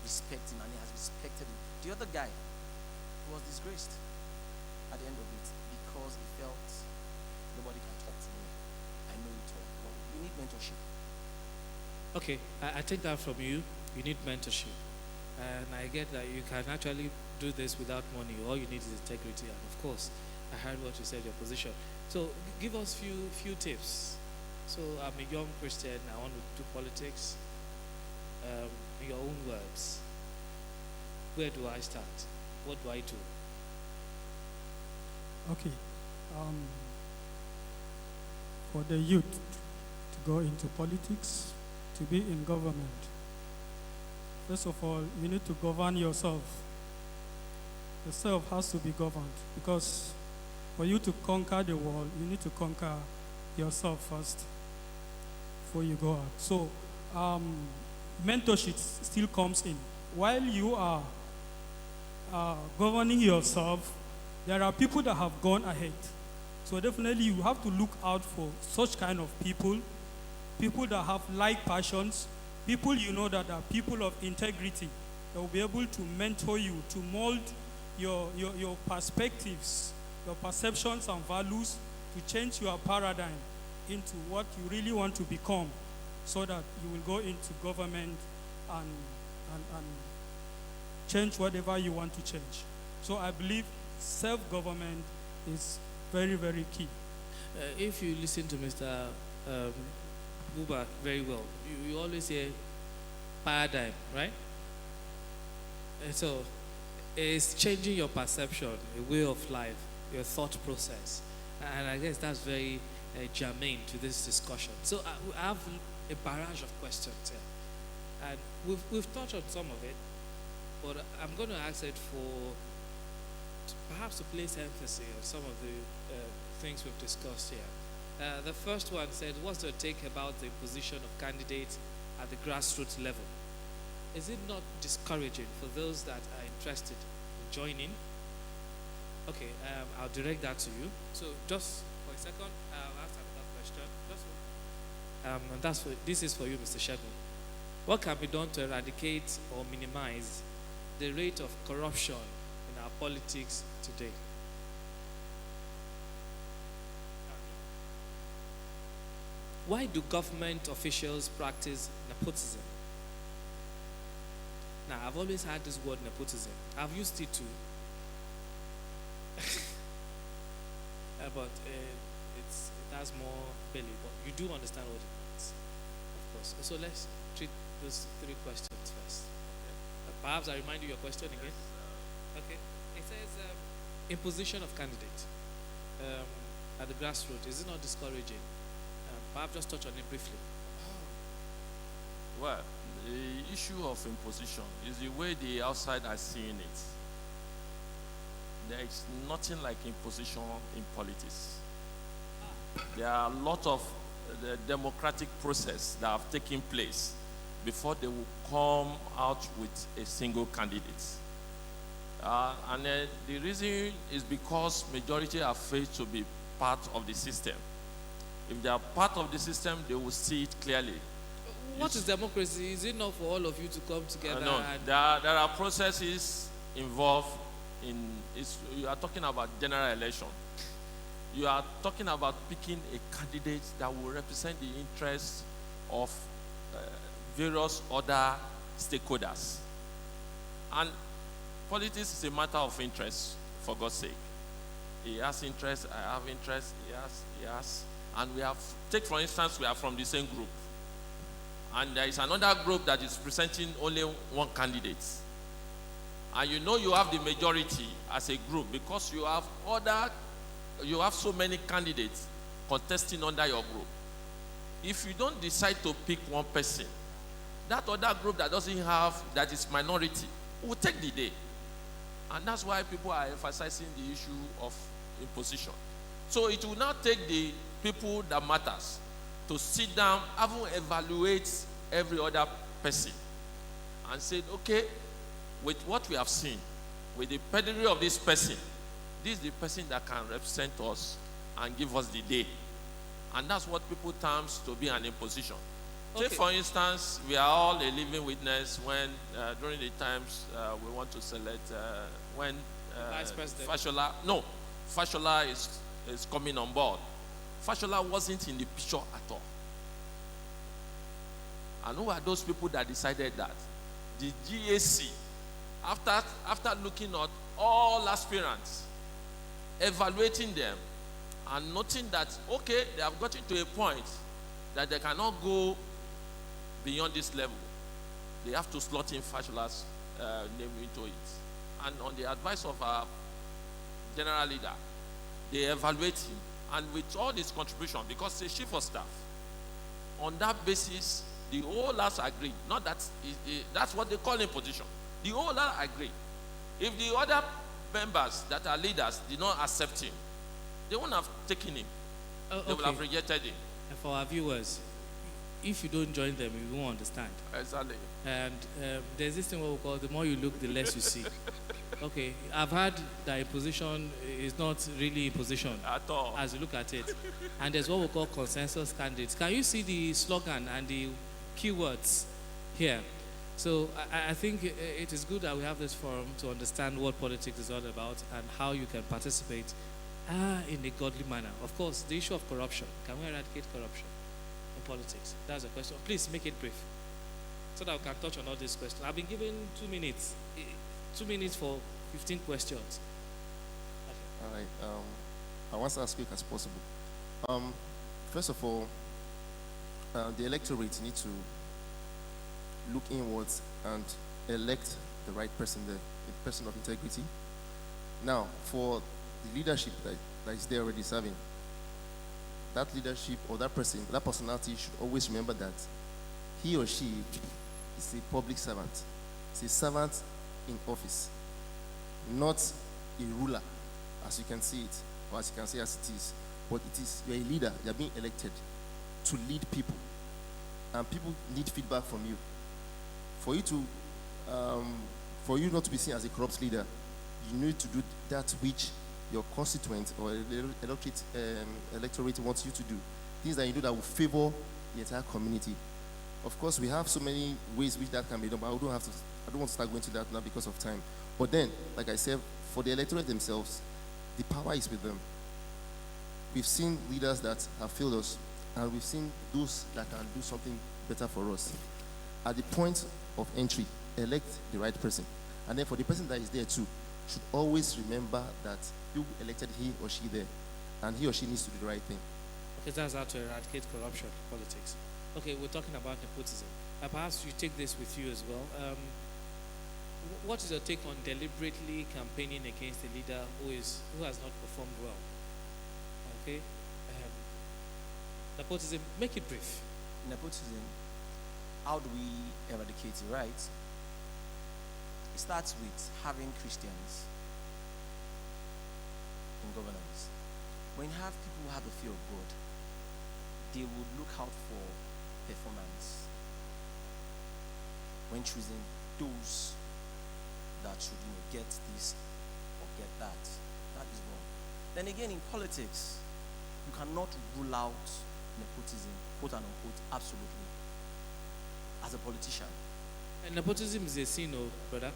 respect him and he has respected him. The other guy was disgraced at the end of it because he felt nobody can talk to me. I know it all. We need mentorship. Okay, I take that from you. You need mentorship. And I get that you can actually do this without money. All you need is integrity. And of course, I heard what you said, your position. So give us few tips. So I'm a young Christian. I want to do politics. In your own words, where do I start? What do I do? Okay. For the youth to go into politics, to be in government, first of all, you need to govern yourself. Yourself has to be governed, because for you to conquer the world, you need to conquer yourself first before you go out. So, mentorship still comes in. While you are governing yourself, there are people that have gone ahead. So definitely you have to look out for such kind of people that have like passions, people that are people of integrity, that will be able to mentor you, to mold your perspectives, your perceptions and values, to change your paradigm into what you really want to become, so that you will go into government and change whatever you want to change. So I believe self-government is very, very key. If you listen to Mr. Buba very well, you always hear paradigm, right? And so it's changing your perception, a way of life, your thought process. And I guess that's very germane to this discussion. So I have a barrage of questions here. And we've touched on some of it, but I'm going to ask it perhaps to place emphasis on some of the things we've discussed here. The first one said, what's your take about the position of candidates at the grassroots level? Is it not discouraging for those that are interested in joining? Okay, I'll direct that to you. So just for a second, I'll ask another question. And this is for you, Mr. Shegun. What can be done to eradicate or minimize the rate of corruption in our politics today? Why do government officials practice nepotism? Now, I've always had this word nepotism. I've used it too. But it has more belly. But you do understand what it means, of course. So let's treat those three questions first. Okay. Perhaps I remind you your question again. Okay. It says imposition of candidate at the grassroots. Is it not discouraging? Perhaps just touch on it briefly. Well, the issue of imposition is the way the outside are seeing it. There is nothing like imposition in politics. There are a lot of the democratic process that have taken place before they will come out with a single candidate. And the reason is because majority are afraid to be part of the system. If they are part of the system, they will see it clearly. What is democracy? Is it not for all of you to come together? No, there are processes involved in. You are talking about general election. You are talking about picking a candidate that will represent the interests of various other stakeholders. And politics is a matter of interest, for God's sake. He has interest, I have interest, he has. And we have, take for instance, we are from the same group. And there is another group that is presenting only one candidate. And you know you have the majority as a group because you have so many candidates contesting under your group. If you don't decide to pick one person, that other group that doesn't have, that is minority, will take the day. And that's why people are emphasizing the issue of imposition. So it will now take the people that matters to sit down, even evaluate every other person and say, okay, with what we have seen, with the pedigree of this person, this is the person that can represent us and give us the day. And that's what people terms to be an imposition. Okay. Take for instance, we are all a living witness when during the times we want to select when Vice President. Fashola is coming on board. Fashola wasn't in the picture at all. And who are those people that decided that? The GAC, after looking at all aspirants, evaluating them, and noting that, okay, they have gotten to a point that they cannot go beyond this level. They have to slot in Fashola's name into it. And on the advice of our general leader, they evaluate him. And with all his contribution, because he's chief of staff, on that basis, the whole house agreed. Not that, that's what they call imposition. The whole house agreed. If the other members that are leaders did not accept him, they wouldn't have taken him. They would have rejected him. And for our viewers, if you don't join them, you won't understand. Exactly. And there's this thing what we call the more you look, the less you see. Okay, I've heard that imposition is not really imposition At all. as you look at it. And there's what we call consensus candidates. Can you see the slogan and the keywords here? So I think it is good that we have this forum to understand what politics is all about and how you can participate in a godly manner. Of course, the issue of corruption. Can we eradicate corruption in politics? That's a question. Please make it brief so that we can touch on all these questions. I've been given 2 minutes. 2 minutes for 15 questions. Okay. All right. I want to as quick as possible. First of all, the electorate need to look inwards and elect the right person there, a person of integrity. Now, for the leadership that is there already serving, that leadership or that person, that personality should always remember that he or she is a public servant. It's a servant in office, not a ruler, as you can see it, or as you can see as it is. But it is, you're a leader, you're being elected to lead people. And people need feedback from you. For you not to be seen as a corrupt leader, you need to do that which your constituent or electorate wants you to do. Things that you do that will favor the entire community. Of course, we have so many ways which that can be done, but I don't want to start going to that now because of time. But then, like I said, for the electorate themselves, the power is with them. We've seen leaders that have failed us, and we've seen those that can do something better for us. At the point of entry, elect the right person. And then for the person that is there too, should always remember that you elected he or she there, and he or she needs to do the right thing. Okay, that's how to eradicate corruption in politics. Okay, we're talking about nepotism. Perhaps you take this with you as well. What is your take on deliberately campaigning against a leader who has not performed well? Okay, nepotism. Make it brief. Nepotism, how do we eradicate it, right? It starts with having Christians in governance. When you have people who have the fear of God, they would look out for performance when choosing those that should get this or get that. That is wrong. Then again, in politics, you cannot rule out nepotism, quote and unquote, absolutely, as a politician. And nepotism is a sin, brother.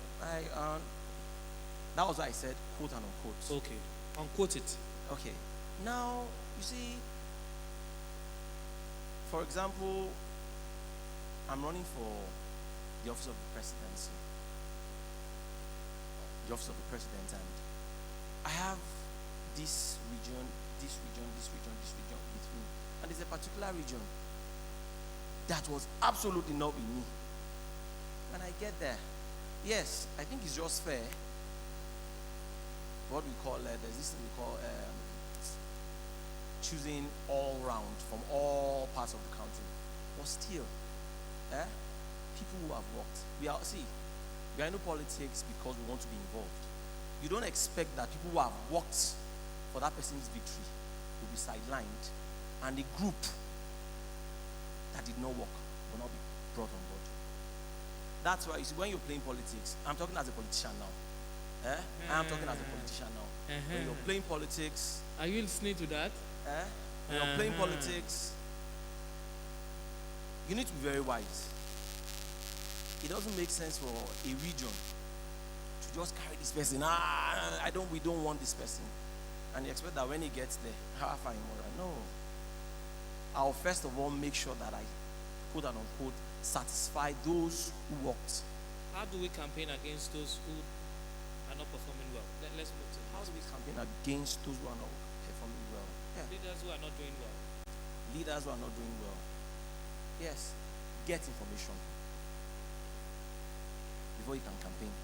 That was why I said quote and unquote. Okay, unquote it. Okay. Now, you see, for example, I'm running for the office of the presidency, the office of the president, and I have this region, this region, this region, this region with me. And there's a particular region that was absolutely not with me. When I get there, yes, I think it's just fair. What we call, there's this thing we call choosing all round from all parts of the country. But still, people who have worked, we are into politics because we want to be involved. You don't expect that people who have worked for that person's victory will be sidelined, and the group that did not work will not be brought on board. That's why you see, when you're playing politics, I'm talking as a politician now. I'm talking as a politician now. When you're playing politics, Are you listening to that? when you're playing politics, you need to be very wise. It doesn't make sense for a region to just carry this person. We don't want this person. And you expect that when he gets there, how far more? No. I'll first of all make sure that I, quote and unquote, satisfy those who worked. How do we campaign against those who are not performing well? Let's move to How do we campaign against those who are not performing well? leaders who are not doing well. Leaders who are not doing well. Yes, get information before you can campaign.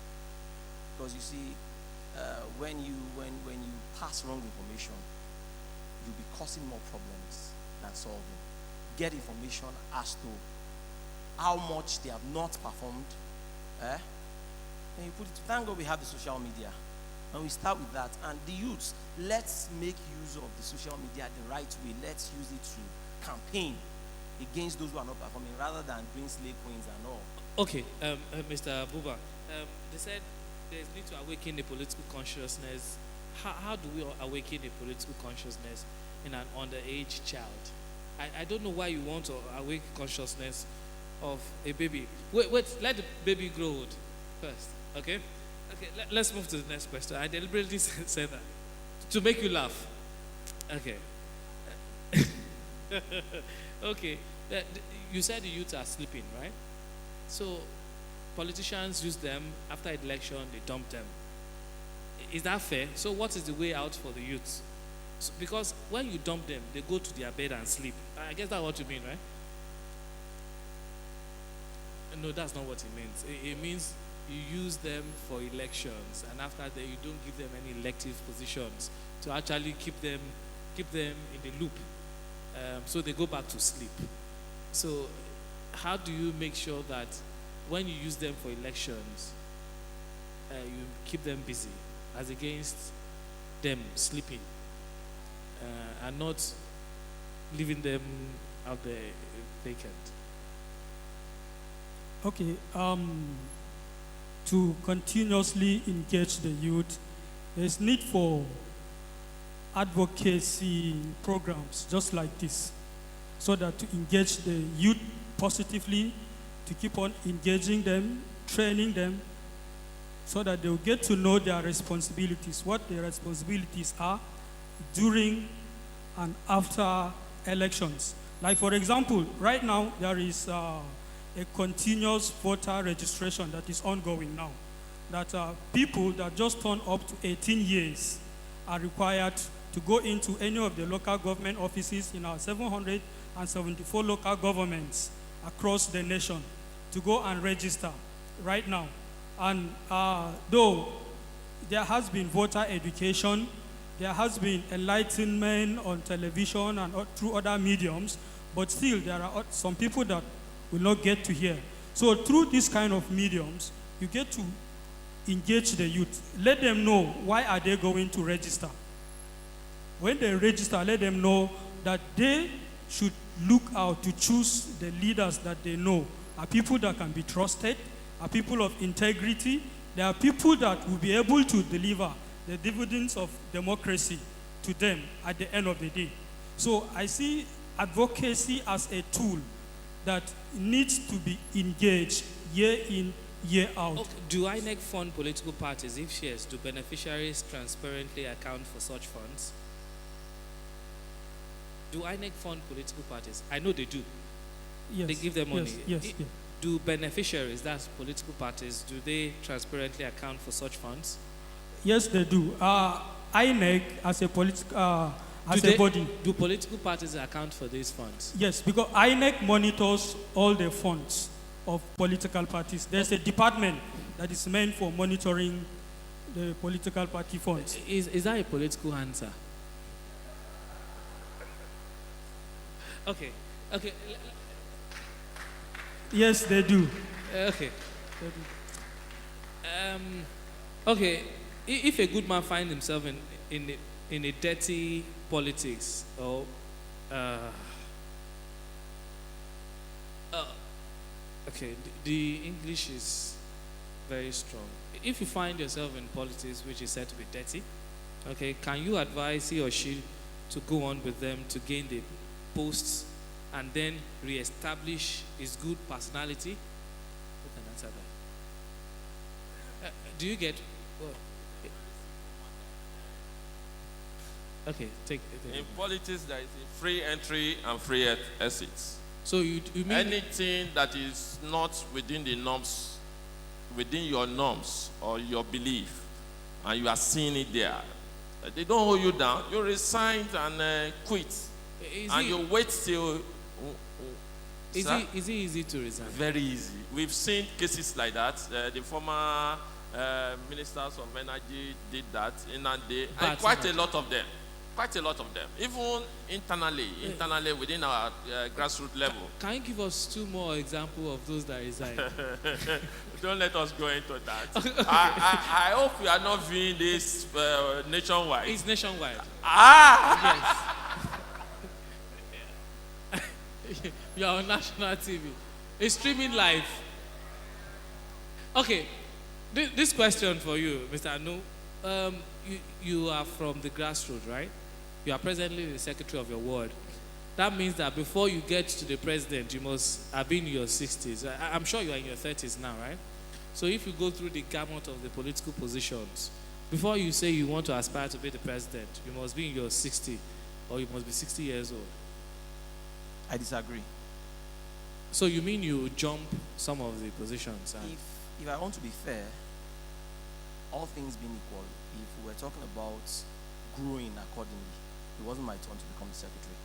Because you see, when you pass wrong information, you'll be causing more problems than solving. Get information as to how much they have not performed. And you put it. Thank God we have the social media, and we start with that. And the youths, let's make use of the social media the right way. Let's use it to campaign against those who are not performing, rather than bring slave queens and all. Okay, Mr. Buba, they said there's need to awaken a political consciousness. How do we awaken a political consciousness in an underage child? I don't know why you want to awaken consciousness of a baby. Wait, let the baby grow old first, okay? Okay, let's move to the next question. I deliberately said that to make you laugh. Okay. Okay, you said the youth are sleeping, right? So politicians use them after election, they dump them. Is that fair? So what is the way out for the youth? So, because when you dump them, they go to their bed and sleep. I guess that's what you mean, right? No, that's not what it means. It means you use them for elections, and after that you don't give them any elective positions to actually keep them in the loop. So they go back to sleep. So how do you make sure that when you use them for elections, you keep them busy as against them sleeping and not leaving them out there vacant? Okay, to continuously engage the youth, there's need for advocacy programs just like this, so that to engage the youth positively, to keep on engaging them, training them, so that they'll get to know their responsibilities, what their responsibilities are during and after elections. Like, for example, right now there is a continuous voter registration that is ongoing now, that people that just turned up to 18 years are required to go into any of the local government offices in our 774 local governments across the nation to go and register right now. And though there has been voter education, there has been enlightenment on television and through other mediums, but still there are some people that will not get to hear. So through this kind of mediums, you get to engage the youth. Let them know why are they going to register. When they register, let them know that they should look out to choose the leaders that they know are people that can be trusted, are people of integrity. They are people that will be able to deliver the dividends of democracy to them at the end of the day. So I see advocacy as a tool that needs to be engaged year in, year out. Okay. Do INEC fund political parties? If yes, do beneficiaries transparently account for such funds? Do INEC fund political parties? I know they do. Yes. They give them money. Yes, yes, yes. Do beneficiaries, that's political parties, do they transparently account for such funds? Yes, they do. INEC as a body. Do political parties account for these funds? Yes, because INEC monitors all the funds of political parties. There's a department that is meant for monitoring the political party funds. Is that a political answer? Okay. Yes, they do. Okay. They do. Okay. If a good man finds himself in a dirty politics or okay, the English is very strong. If you find yourself in politics which is said to be dirty, okay, can you advise he or she to go on with them to gain the posts and then re-establish his good personality? Who can answer that? Do you get? Well, okay, take. In politics, there is a free entry and free exit. So you mean Anything that is not within the norms, within your norms or your belief, and you are seeing it there, they don't hold you down. You resign and quit, and you wait till. Is it easy to resign? Very easy. We've seen cases like that. The former ministers of energy did that in a day. And quite a lot of them. Even internally within our grassroots level. Can you give us 2 more examples of those that resign? Don't let us go into that. I hope we are not viewing this nationwide. It's nationwide. Ah! Yes. You're on national TV. It's streaming live. Okay. This question for you, Mr. Anu. You are from the grassroots, right? You are presently the secretary of your ward. That means that before you get to the president, you must have been in your 60s. I'm sure you are in your 30s now, right? So if you go through the gamut of the political positions, before you say you want to aspire to be the president, you must be in your 60 or you must be 60 years old. I disagree. So you mean you jump some of the positions? If I want to be fair, all things being equal, if we were talking about growing accordingly, it wasn't my turn to become the secretary.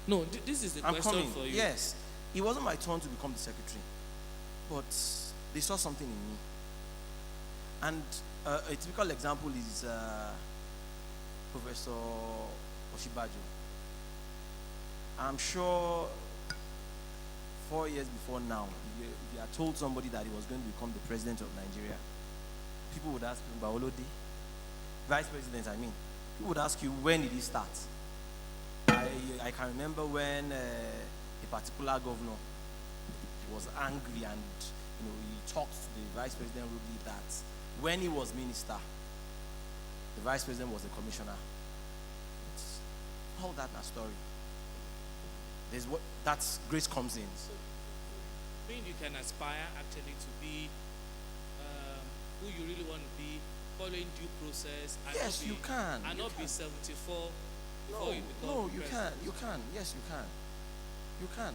No, this is the question for you. Yes, it wasn't my turn to become the secretary, but they saw something in me. And a typical example is Professor Oshibajo. I'm sure 4 years before now, if you had told somebody that he was going to become the president of Nigeria, people would ask him, Baolode, vice president, I mean. People would ask you, when did he start? I can remember when a particular governor was angry and he talked to the vice president rudely that when he was minister, the vice president was a commissioner. It's all that in a story. That's grace comes in. So, I mean, you can aspire actually to be who you really want to be, following due process. And yes, you can. And not be 74 before you become No, you president. can. You can. Yes, you can. You can.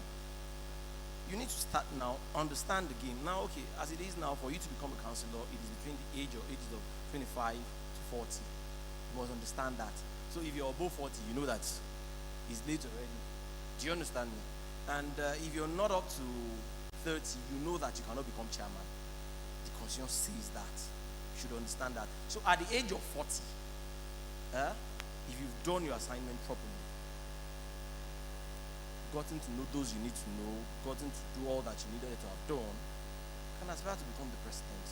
You need to start now, understand the game. Now, okay, as it is now, for you to become a counselor, it is between the ages of 25 to 40. You must understand that. So if you're above 40, you know that it's late already. Do you understand me? And if you're not up to 30, you know that you cannot become chairman. The constitution says that. You should understand that. So at the age of 40, if you've done your assignment properly, gotten to know those you need to know, gotten to do all that you needed to have done, can aspire to become the president.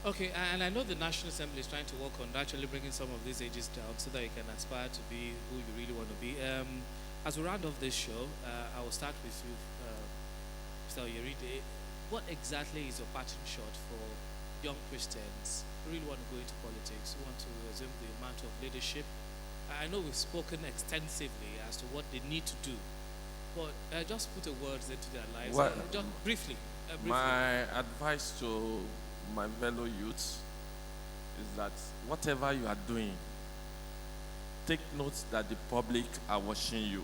Okay, and I know the National Assembly is trying to work on actually bringing some of these ages down so that you can aspire to be who you really want to be. As we round off this show, I will start with you, Mr. Oyeride. What exactly is your parting shot for young Christians who really want to go into politics, who want to assume the mantle of leadership? I know we've spoken extensively as to what they need to do, but just put a words into their lives. Well, just briefly. My advice to my fellow youths is that whatever you are doing, take note that the public are watching you.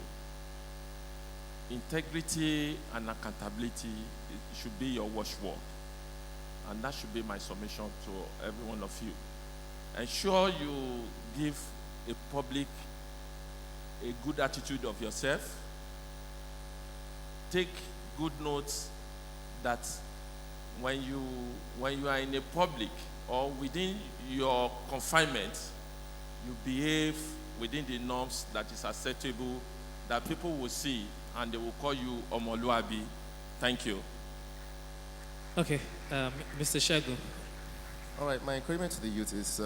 Integrity and accountability should be your watchword. And that should be my submission to every one of you. Ensure you give a public a good attitude of yourself. Take good notes that when you are in a public or within your confinement, you behave within the norms that is acceptable, that people will see, and they will call you Omoluabi. Thank you. Okay, Mr. Shagun. All right, my encouragement to the youth is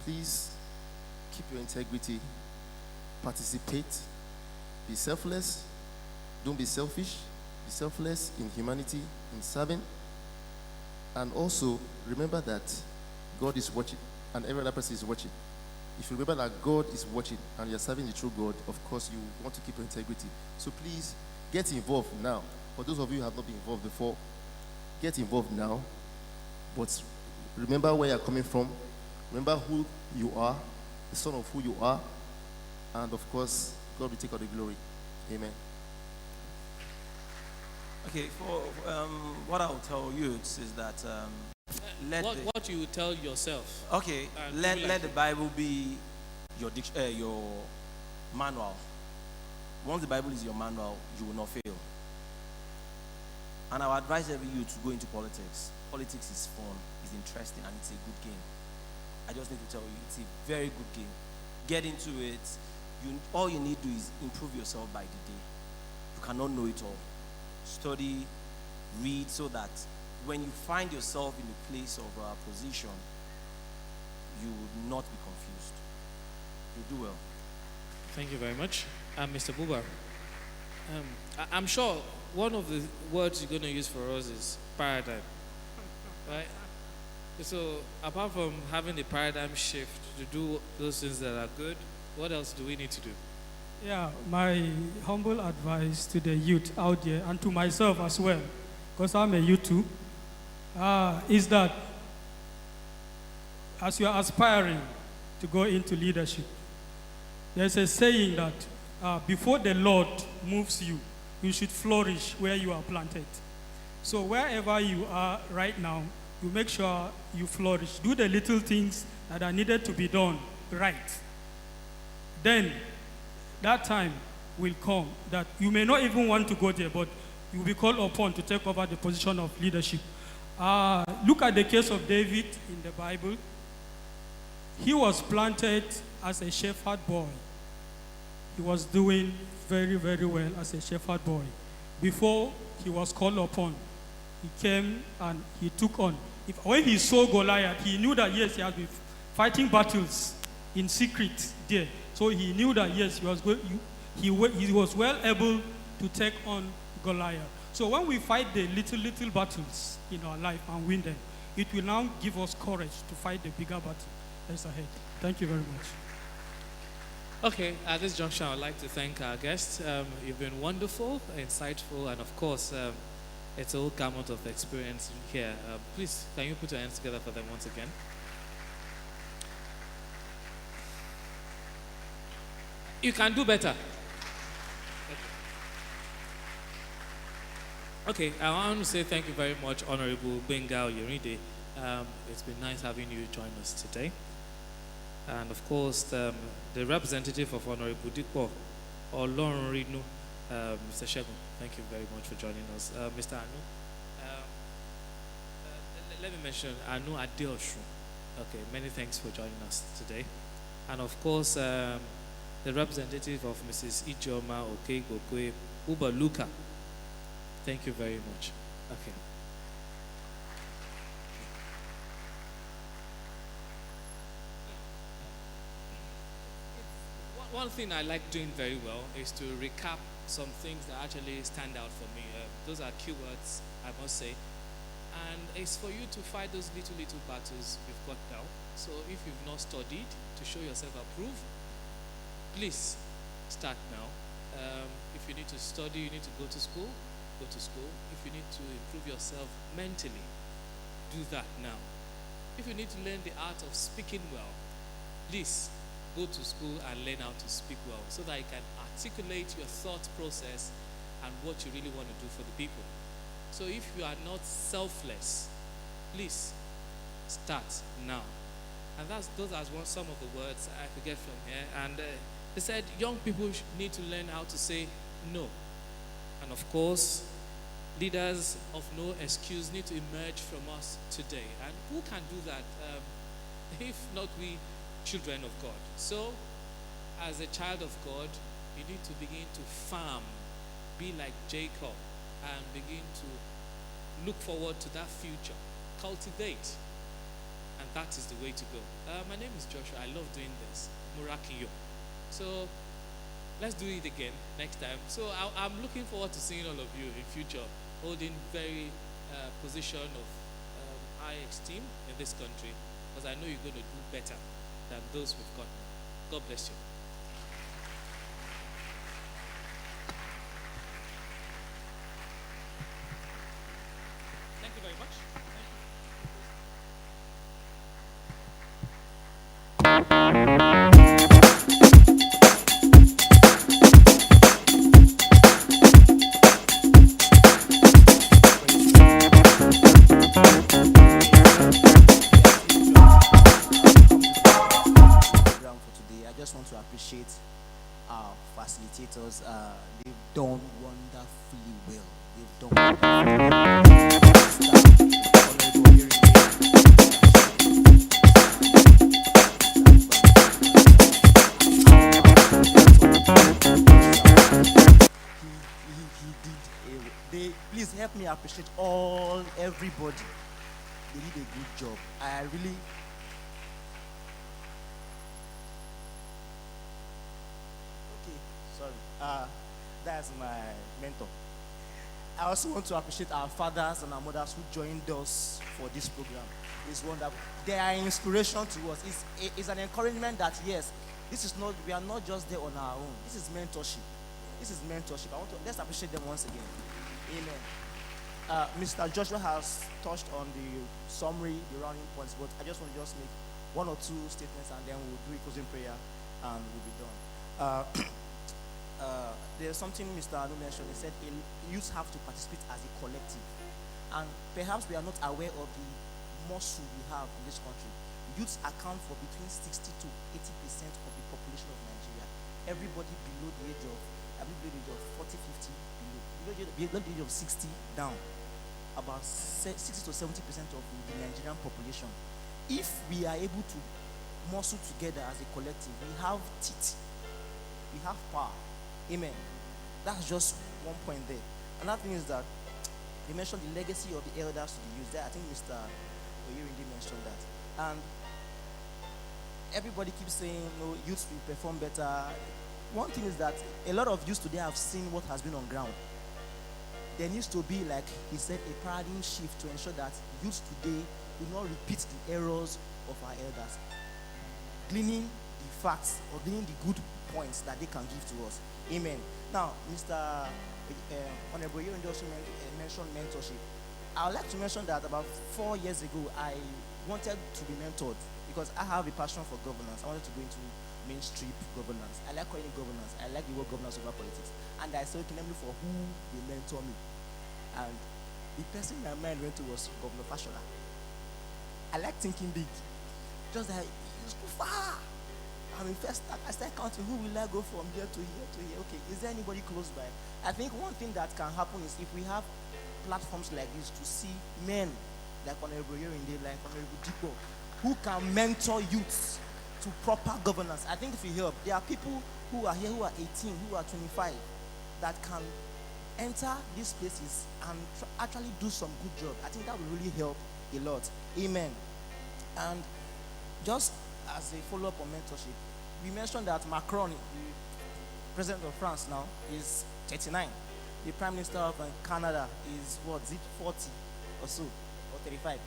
please keep your integrity, participate, be selfless, don't be selfish, be selfless in humanity, in serving, and also remember that God is watching and every other person is watching. If you remember that God is watching and you're serving the true God, of course you want to keep your integrity. So please get involved now. For those of you who have not been involved before, get involved now. But remember where you're coming from. Remember who you are, the son of who you are. And of course, God will take all the glory. Amen. Okay, for what I'll tell youths is that What you tell yourself. okay, let the Bible be your manual. Once the Bible is your manual, you will not fail. And I would advise every youth to go into politics. Politics is fun, it's interesting, and it's a good game. I just need to tell you, it's a very good game. Get into it. All you need to do is improve yourself by the day. You cannot know it all. Study, read, so that when you find yourself in a place of position, you would not be confused. You do well. Thank you very much. Mr. Buba, I'm sure one of the words you're going to use for us is paradigm, right? So apart from having the paradigm shift to do those things that are good, what else do we need to do? Yeah, my humble advice to the youth out there and to myself as well, because I'm a youth too, is that as you are aspiring to go into leadership, there's a saying that before the Lord moves you, you should flourish where you are planted. So wherever you are right now, you make sure you flourish. Do the little things that are needed to be done right. Then that time will come that you may not even want to go there, but you will be called upon to take over the position of leadership. Look at the case of David in the Bible. He was planted as a shepherd boy. He was doing very, very well as a shepherd boy. Before he was called upon, he came and he took on. When he saw Goliath, he knew that yes, he has been fighting battles in secret there. So he knew that yes, he was well able to take on Goliath. So when we fight the little battles in our life and win them, it will now give us courage to fight the bigger battle that's ahead. Thank you very much. Okay, at this juncture, I'd like to thank our guests. You've been wonderful, insightful, and of course, it's a whole gamut of experience here. Please, can you put your hands together for them once again? You can do better. Okay, I want to say thank you very much, Honorable Benga Yeride. It's been nice having you join us today. And of course, the representative of Honorable Dikpo, Olorun Rinu, Mr. Shegun, thank you very much for joining us. Mr. Anu, let me mention Anu Adeoshun. Okay, many thanks for joining us today. And of course, the representative of Mrs. Ijoma Okegokwe Ubaluka. Thank you very much. Okay. One thing I like doing very well is to recap some things that actually stand out for me. Those are keywords, I must say. And it's for you to fight those little battles we've got now. So if you've not studied to show yourself approved, please start now. If you need to study, you need to go to school, go to school. If you need to improve yourself mentally, do that now. If you need to learn the art of speaking well, please go to school and learn how to speak well so that you can articulate your thought process and what you really want to do for the people. So if you are not selfless, please start now. And those are some of the words I could get from here. And they said young people need to learn how to say no. And of course, leaders of no excuse need to emerge from us today. And who can do that if not we children of God? So, as a child of God, you need to begin to farm, be like Jacob, and begin to look forward to that future. Cultivate. And that is the way to go. My name is Joshua. I love doing this. Murakiyo. So, let's do it again next time. So, I'm looking forward to seeing all of you in future, holding very position of high esteem in this country, because I know you're going to do better than those we've got now. God bless you. Thank you very much. Appreciate our facilitators. They've done wonderfully well. They've done Please help me appreciate everybody. They did a good job. I really. Sorry, that's my mentor. I also want to appreciate our fathers and our mothers who joined us for this program. It's wonderful. They are inspiration to us. It's an encouragement that yes, we are not just there on our own. This is mentorship. Let's appreciate them once again. Amen. Mr. Joshua has touched on the summary, the rounding points, but I just want to make one or two statements and then we'll do a closing prayer and we'll be done. There's something Mr. Anu mentioned. He said youths have to participate as a collective. And perhaps we are not aware of the muscle we have in this country. Youths account for between 60 to 80% of the population of Nigeria. Everybody below the age of 40, 50 below the age of 60 down. About 60 to 70% of the Nigerian population. If we are able to muscle together as a collective, we have teeth. We have power. Amen. That's just one point there. Another thing is that they mentioned the legacy of the elders to the youth. There, I think Mr. Oyerinde mentioned that. And everybody keeps saying, no, youths will perform better. One thing is that a lot of youths today have seen what has been on ground. There needs to be, like he said, a paradigm shift to ensure that youths today do not repeat the errors of our elders. Gleaning the facts or gleaning the good points that they can give to us. Amen. Now, Mr. Honorable Yerinde also mentioned mentorship. I would like to mention that about 4 years ago, I wanted to be mentored because I have a passion for governance. I wanted to go into mainstream governance. I like calling it governance. I like the word governance over politics. And I said, okay, let me for who will mentor me. And the person my mind went to was Governor Fashola. I like thinking big. Just that it's too far. I'm in FESTAC. I start counting who will I go from here to here to here. Okay, is there anybody close by? I think one thing that can happen is if we have platforms like this to see men like Honorable Yerinde, like Honorable Dikbo, who can mentor youths to proper governance. I think if we help, there are people who are here who are 18, who are 25, that can enter these places and actually do some good job. I think that will really help a lot. Amen. And just as a follow-up on mentorship, we mentioned that Macron, the president of France now, is 39. The prime minister of Canada is, 40 or so, or 35.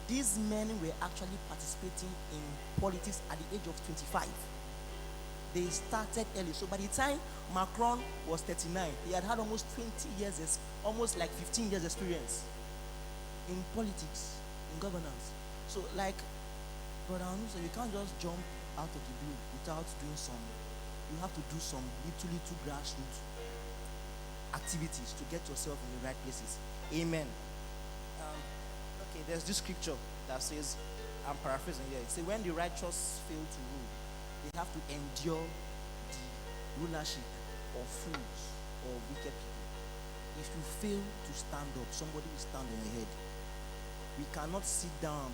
These men were actually participating in politics at the age of 25. They started early. So by the time Macron was 39, he had almost 20 years, almost like 15 years experience in politics, in governance. So like Brother Anu said, we can't just jump out of the blue without doing some, you have to do some little grassroots activities to get yourself in the right places. Amen. Okay, there's this scripture that says, I'm paraphrasing here. It says, when the righteous fail to rule, they have to endure the rulership of fools or wicked people. If you fail to stand up, somebody will stand on your head. We cannot sit down